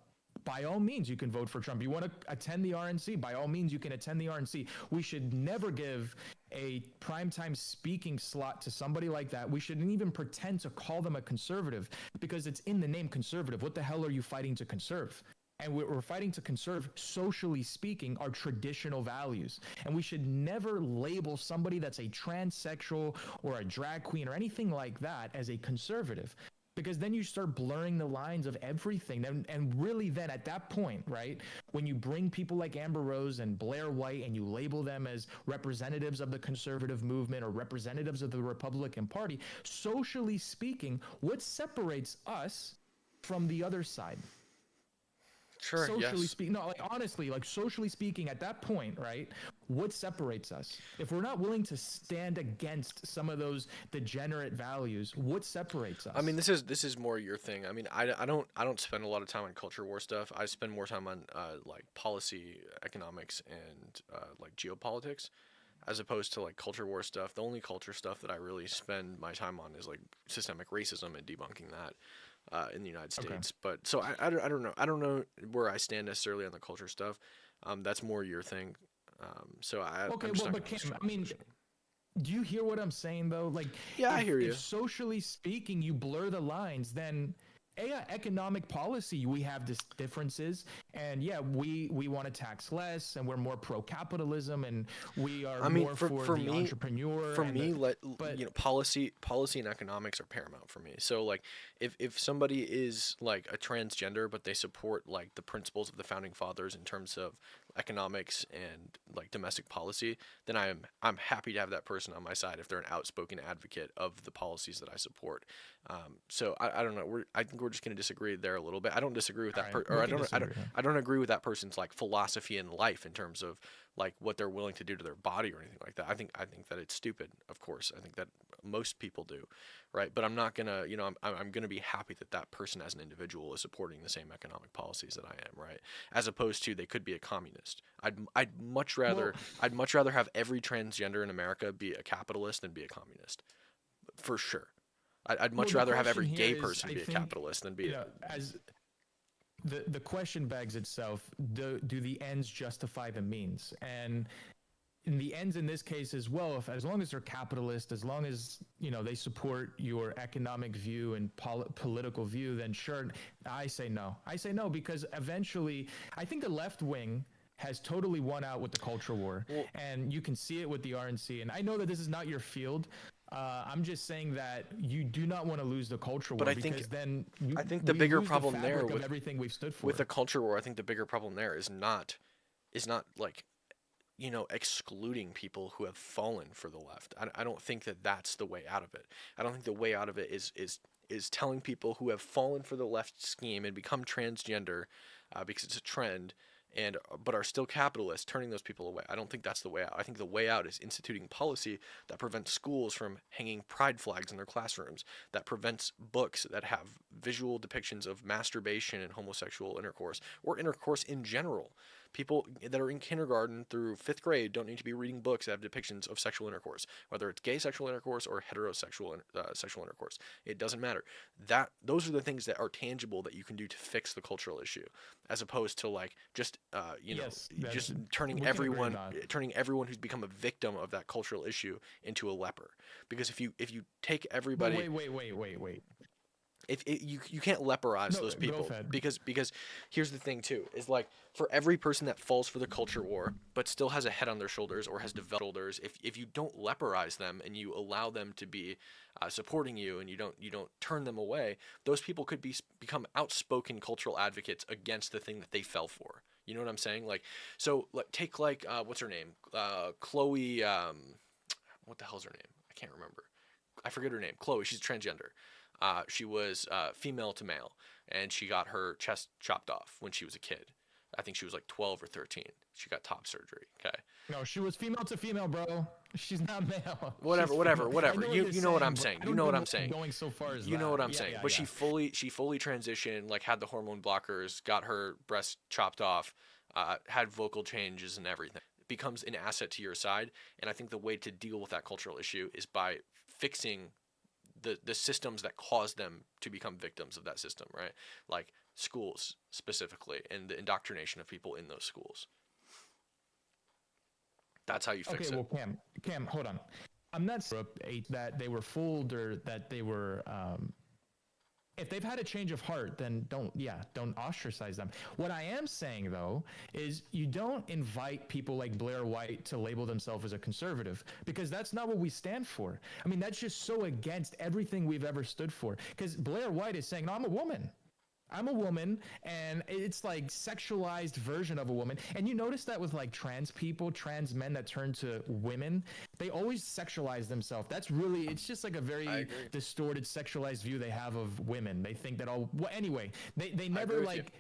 By all means, you can vote for Trump. You want to attend the RNC? By all means, you can attend the RNC. We should never give a primetime speaking slot to somebody like that. We shouldn't even pretend to call them a conservative because it's in the name conservative. What the hell are you fighting to conserve? And we're fighting to conserve, socially speaking, our traditional values. And we should never label somebody that's a transsexual or a drag queen or anything like that as a conservative. Because then you start blurring the lines of everything. And really then at that point, right, when you bring people like Amber Rose and Blair White and you label them as representatives of the conservative movement or representatives of the Republican Party, socially speaking, what separates us from the other side? Sure. Socially Yes. speaking, no, like honestly, like socially speaking, at that point, right? What separates us? If we're not willing to stand against some of those degenerate values, what separates I mean, us? this is more your thing. I mean, I don't spend a lot of time on culture war stuff. I spend more time on like policy, economics, and like geopolitics, as opposed to like culture war stuff. The only culture stuff that I really spend my time on is like systemic racism and debunking that in the United Okay. States. But so I don't know where I stand necessarily on the culture stuff. That's more your thing. So Okay, I'm just well, not but going to Cam, assume I my mean, position. do you hear what I'm saying though? Like, Yeah, I hear if you. socially speaking you blur the lines, then yeah, economic policy we have differences, and yeah, we want to tax less, and we're more pro capitalism, and we are I mean, more for for for the me, entrepreneur for and the. me, But policy and economics are paramount for me. So like, if somebody is like a transgender, but they support like the principles of the founding fathers in terms of economics and like domestic policy, then I'm happy to have that person on my side if they're an outspoken advocate of the policies that I support. So I don't know. I think we're just gonna disagree there a little bit. I don't disagree with all that right, or we can disagree. Huh? I don't agree with that person's like philosophy in life in terms of like what they're willing to do to their body or anything like that. I think that it's stupid. Of course, I think that most people do, right? But I'm not gonna, I'm gonna be happy that that person as an individual is supporting the same economic policies that I am, right? As opposed to they could be a communist. I'd much Well, rather I'd much rather have every transgender in America be a capitalist than be a communist, for sure. I'd well, much the rather have question every here gay is, person I be a think, capitalist than be a. as the question begs itself: do the ends justify the means? And in the ends in this case as well, if as long as they're capitalist, as long as they support your economic view and political view, then sure. I say no. I say no because eventually, I think the left wing has totally won out with the culture war, Well, and you can see it with the RNC. And I know that this is not your field. I'm just saying that you do not want to lose the culture but war because then I think the we bigger lose the problem there fabric of everything we've stood with for. the culture war, I think the bigger problem there is not like excluding people who have fallen for the left. I don't think that that's the way out of it. I don't think the way out of it is telling people who have fallen for the left scheme and become transgender because it's a trend and but are still capitalists, turning those people away. I don't think that's the way out. I think the way out is instituting policy that prevents schools from hanging pride flags in their classrooms, that prevents books that have visual depictions of masturbation and homosexual intercourse or intercourse in general. People that are in kindergarten through fifth grade don't need to be reading books that have depictions of sexual intercourse, whether it's gay sexual intercourse or heterosexual sexual intercourse. It doesn't matter. Those are the things that are tangible that you can do to fix the cultural issue, as opposed to like just Yes, just that's we can agree on that. turning everyone who's become a victim of that cultural issue into a leper. Because if you take But everybody, wait. if it, you can't leperize No, those go people ahead. because here's the thing too is like for every person that falls for the culture war but still has a head on their shoulders or has developed shoulders, if you don't leperize them and you allow them to be supporting you and you don't turn them away, those people could become outspoken cultural advocates against the thing that they fell for. You know what I'm saying? Like, so like take like what's her name, Chloe, what the hell's her name, I can't remember, I forget her name. Chloe, she's transgender. She was female to male, and she got her chest chopped off when she was a kid. I think she was like 12 or 13. She got top surgery. Okay. No, she was female to female, bro. She's not male. Whatever, She's whatever, female. I whatever. know what You you're know what I'm saying, but saying. I You don't know what think I'm we're saying. going so far as You know that. what I'm Yeah, saying. yeah, But yeah. she fully transitioned, like had the hormone blockers, got her breast chopped off, had vocal changes and everything. It becomes an asset to your side, and I think the way to deal with that cultural issue is by fixing the systems that cause them to become victims of that system, right? Like schools specifically and the indoctrination of people in those schools. That's how you fix Okay, it. well, Cam, hold on. I'm not saying that they were fooled or that they were. If they've had a change of heart, then don't ostracize them. What I am saying though is you don't invite people like Blair White to label themselves as a conservative because that's not what we stand for. I mean, that's just so against everything we've ever stood for. Because Blair White is saying, "No, I'm a woman. I'm a woman," and it's like sexualized version of a woman. And you notice that with like trans people, trans men that turn to women, they always sexualize themselves. It's just like a I very agree. distorted, sexualized view they have of women. They think that all, well, anyway, they I agree never with you. like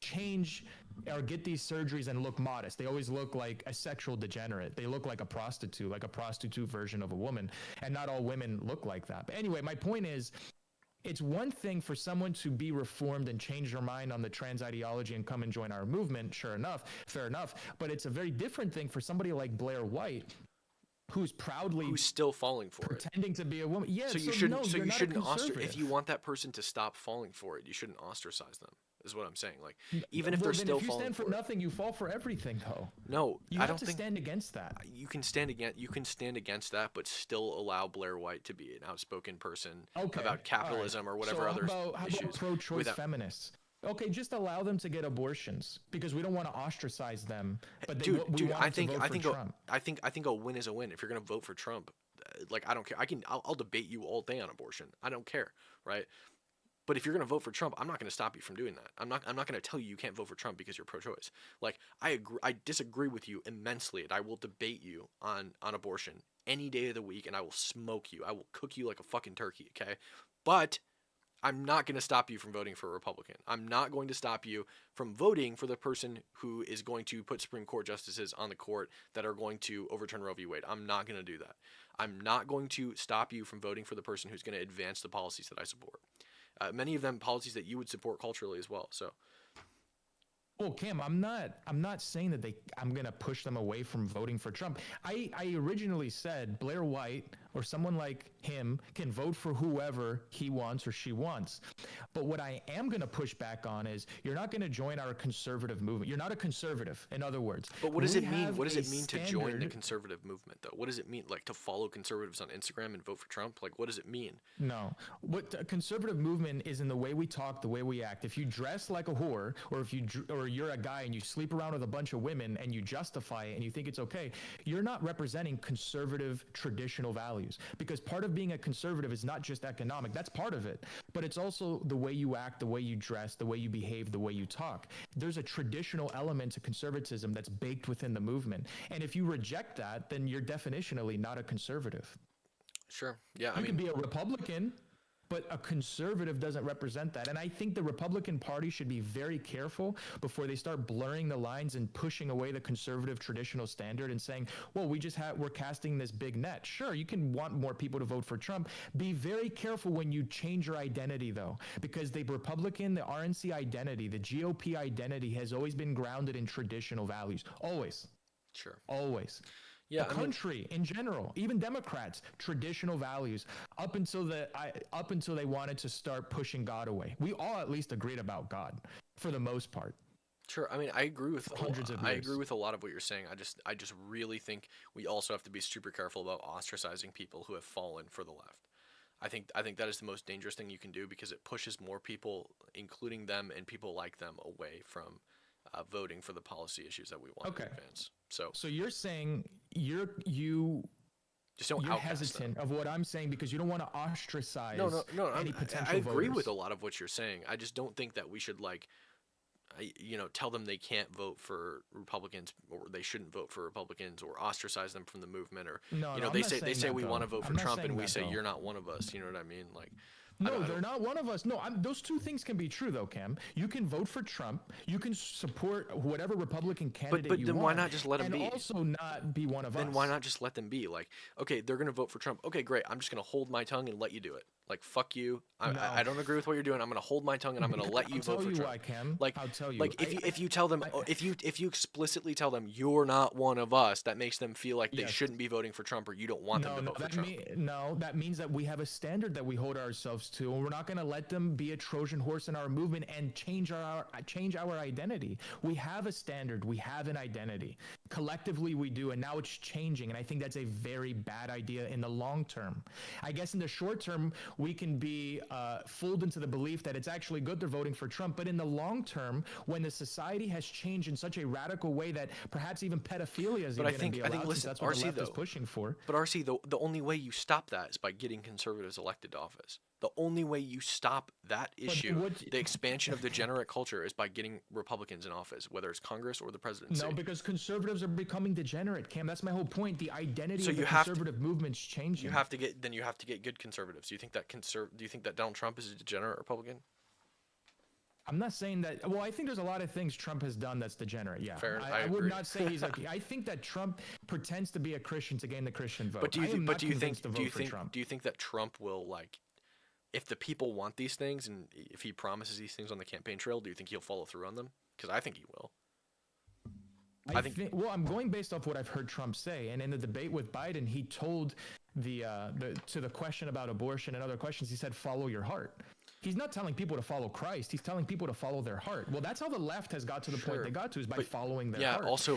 change or get these surgeries and look modest. They always look like a sexual degenerate. They look like a prostitute version of a woman. And not all women look like that. But anyway, my point is, it's one thing for someone to be reformed and change their mind on the trans ideology and come and join our movement. Sure enough, fair enough. But it's a very different thing for somebody like Blair White, who's still falling for pretending to be a woman. Yeah, so you shouldn't if you want that person to stop falling for it, you shouldn't ostracize them. Is what I'm saying. Like, even if they're still falling for it. If you stand for nothing, you fall for everything, though. No, I don't think stand against that. You can stand against that, but still allow Blair White to be an outspoken person about capitalism or whatever other issues. How about pro-choice feminists? Okay, just allow them to get abortions because we don't want to ostracize them. But I think a win is a win. If you're gonna vote for Trump, like, I don't care. I'll debate you all day on abortion. I don't care, right? But if you're going to vote for Trump, I'm not going to stop you from doing that. I'm not going to tell you can't vote for Trump because you're pro-choice. Like, I disagree with you immensely, and I will debate you on abortion any day of the week, and I will smoke you. I will cook you like a fucking turkey, okay? But I'm not going to stop you from voting for a Republican. I'm not going to stop you from voting for the person who is going to put Supreme Court justices on the court that are going to overturn Roe v. Wade. I'm not going to do that. I'm not going to stop you from voting for the person who's going to advance the policies that I support. Many of them policies that you would support culturally as well. So, well, Cam, I'm not saying that I'm going to push them away from voting for Trump. I originally said Blair White or someone like him can vote for whoever he wants or she wants. But what I am going to push back on is you're not going to join our conservative movement. You're not a conservative, in other words. But what does it mean? What does it mean to join the conservative movement, though? What does it mean, like, to follow conservatives on Instagram and vote for Trump? Like, what does it mean? No. What a conservative movement is in the way we talk, the way we act. If you dress like a whore, or you're a guy and you sleep around with a bunch of women and you justify it and you think it's okay, you're not representing conservative traditional values. Because part of being a conservative is not just economic. That's part of it. But it's also the way you act, the way you dress, the way you behave, the way you talk. There's a traditional element to conservatism that's baked within the movement. And if you reject that, then you're definitionally not a conservative. Sure. Yeah. You can be a Republican, but a conservative doesn't represent that. And I think the Republican Party should be very careful before they start blurring the lines and pushing away the conservative traditional standard and saying, well, we're casting this big net. Sure, you can want more people to vote for Trump. Be very careful when you change your identity, though, because the RNC identity, the GOP identity has always been grounded in traditional values. Always. Sure. Always. Yeah, the country in general, even Democrats, traditional values, up until they wanted to start pushing God away. We all at least agreed about God for the most part. Sure. I mean, I agree with hundreds of years. I agree with a lot of what you're saying. I just really think we also have to be super careful about ostracizing people who have fallen for the left. I think that is the most dangerous thing you can do because it pushes more people, including them and people like them, away from voting for the policy issues that we want to advance. So you're saying you're hesitant of what I'm saying because you don't want to ostracize any potential I agree voters. with a lot of what you're saying. I just don't think that we should tell them they can't vote for Republicans or they shouldn't vote for Republicans or ostracize them from the movement or they say we want to vote for Trump and we say you're not one of us. You know what I mean? Like. No, they're not one of us. No, those two things can be true, though, Cam. You can vote for Trump. You can support whatever Republican candidate you want. But then why not just let them be? And also not be one of us. Then why not just let them be? Like, okay, they're going to vote for Trump. Okay, great. I'm just going to hold my tongue and let you do it. Like, fuck you. I don't agree with what you're doing. I'm going to hold my tongue and I'm going to let you vote for Trump. Why, Cam. Like, I'll tell you. Like, if you tell them, if you explicitly tell them you're not one of us, that makes them feel like they shouldn't be voting for Trump or you don't want them to vote for Trump. That means that we have a standard that we hold ourselves to, and we're not going to let them be a Trojan horse in our movement and change our identity. We have a standard. We have an identity. Collectively, we do, and now it's changing, and I think that's a very bad idea in the long term. I guess in the short term, we can be fooled into the belief that it's actually good they're voting for Trump, but in the long term, when the society has changed in such a radical way that perhaps even pedophilia is going to be allowed, since that's what the left is pushing for. But RC, the only way you stop that is by getting conservatives elected to office. The only way you stop that issue, the expansion of degenerate culture, is by getting Republicans in office, whether it's Congress or the presidency. No, because conservatives are becoming degenerate, Cam. That's my whole point. The identity of the conservative movement's changing. You have to get good conservatives. Do you think that Donald Trump is a degenerate Republican? I'm not saying that. Well, I think there's a lot of things Trump has done that's degenerate. Yeah, Fair, I would agree. not say he's like. I think that Trump pretends to be a Christian to gain the Christian vote. But I am not convinced to vote for Trump. do you think that Trump will, like, if the people want these things and if he promises these things on the campaign trail, do you think he'll follow through on them? Because I think he will. I think. Well, I'm going based off what I've heard Trump say, and in the debate with Biden, he told the to the question about abortion and other questions, he said, "Follow your heart." He's not telling people to follow Christ. He's telling people to follow their heart. Well, that's how the left has got to the point they got to, is by following their heart. Also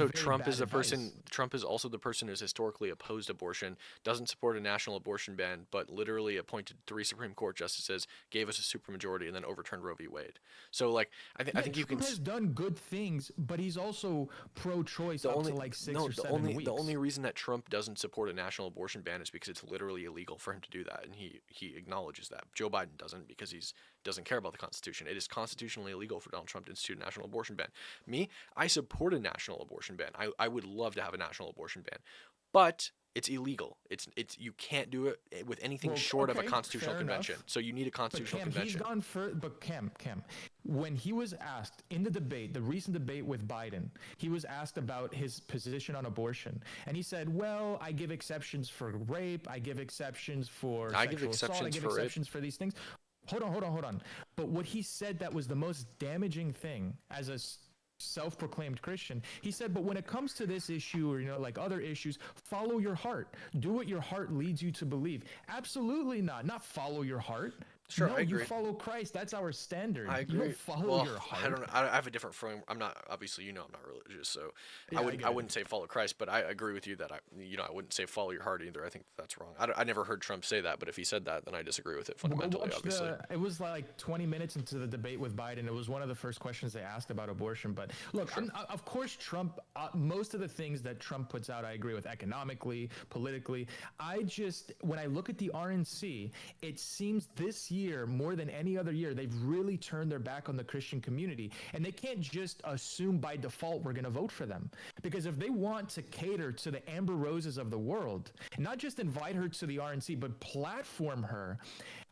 Trump is the person. Trump is also the person who's historically opposed abortion, doesn't support a national abortion ban, but literally appointed 3 Supreme Court justices, gave us a supermajority, and then overturned Roe v. Wade. So, like, I think you can. Trump has done good things, but he's also pro-choice up to like 6 or 7 weeks. The only reason that Trump doesn't support a national abortion ban is because it's literally illegal for him to do that, and he acknowledges that. Joe Biden doesn't, because he doesn't care about the Constitution. It is constitutionally illegal for Donald Trump to institute a national abortion ban. Me, I support a national abortion ban. I would love to have a national abortion ban, but it's illegal. It's you can't do it with anything short of a constitutional convention. So you need a constitutional convention. He's gone for. But Cam, when he was asked in the debate, the recent debate with Biden, he was asked about his position on abortion, and he said, "Well, I give exceptions for rape. I give exceptions for sexual assault. I give exceptions for these things." Hold on. But what he said that was the most damaging thing as a self-proclaimed Christian, he said, but when it comes to this issue or, like other issues, follow your heart. Do what your heart leads you to believe. Absolutely not follow your heart. Sure, no, I agree. You follow Christ. That's our standard. I agree. You don't follow your heart. I don't know. I have a different frame. I'm not, obviously, I'm not religious, so I wouldn't say follow Christ, but I agree with you that I wouldn't say follow your heart either. I think that's wrong. I never heard Trump say that, but if he said that, then I disagree with it fundamentally, obviously. It was like 20 minutes into the debate with Biden. It was one of the first questions they asked about abortion. But look, sure. Of course, Trump, most of the things that Trump puts out, I agree with economically, politically. When I look at the RNC, it seems this year, more than any other year, they've really turned their back on the Christian community, and they can't just assume by default we're going to vote for them, because if they want to cater to the Amber Roses of the world, and not just invite her to the RNC, but platform her,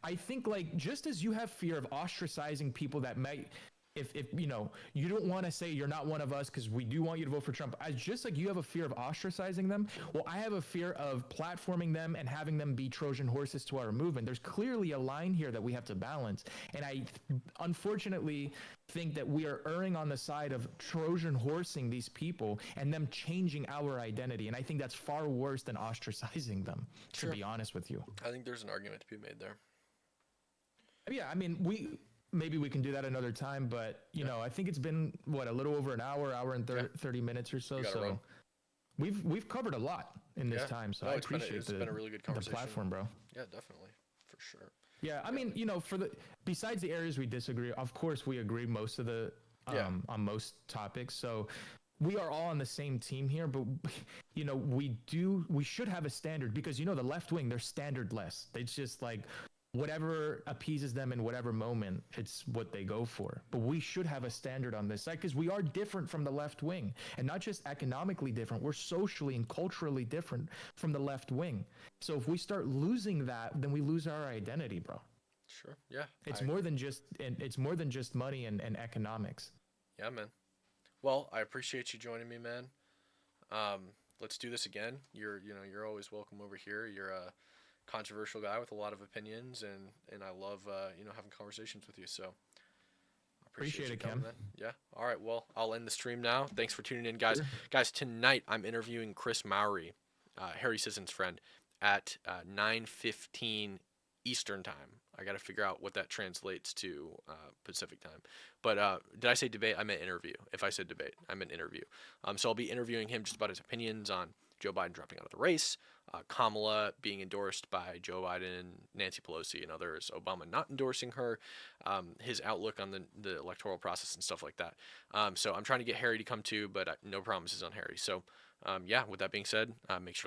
I think, like, just as you have fear of ostracizing people that might, if you don't want to say you're not one of us because we do want you to vote for Trump, just like you have a fear of ostracizing them, well, I have a fear of platforming them and having them be Trojan horses to our movement. There's clearly a line here that we have to balance, and I unfortunately think that we are erring on the side of Trojan horsing these people and them changing our identity, and I think that's far worse than ostracizing them, to be honest with you. I think there's an argument to be made there. Yeah, I mean, maybe we can do that another time, but I think it's been a little over an hour and 30 minutes or so. So we've covered a lot in this time. So I appreciate it's been a really good conversation. The platform, bro. Yeah, definitely, for sure. Yeah, I mean, besides the areas we disagree, of course we agree most of the on most topics. So we are all on the same team here, but we should have a standard, because the left wing, they're standardless. It's just like whatever appeases them in whatever moment, it's what they go for. But we should have a standard on this side, because we are different from the left wing, and not just economically different. We're socially and culturally different from the left wing. So if we start losing that, then we lose our identity, bro. Sure. Yeah. It's more than just money and economics. Yeah, man. Well, I appreciate you joining me, man. Let's do this again. You're always welcome over here. You're a controversial guy with a lot of opinions, and I love having conversations with you, so I appreciate it, Cam. Yeah. All right, well, I'll end the stream now. Thanks for tuning in, guys. Guys, tonight I'm interviewing Chris Mowry, Harry Sisson's friend, at 9:15 Eastern time. I got to figure out what that translates to Pacific time. But did I say debate? I meant interview. If I said debate, I meant interview. So I'll be interviewing him just about his opinions on Joe Biden dropping out of the race, Kamala being endorsed by Joe Biden, Nancy Pelosi, and others, Obama not endorsing her, his outlook on the electoral process and stuff like that. So I'm trying to get Harry to come too, but no promises on Harry. So with that being said, make sure to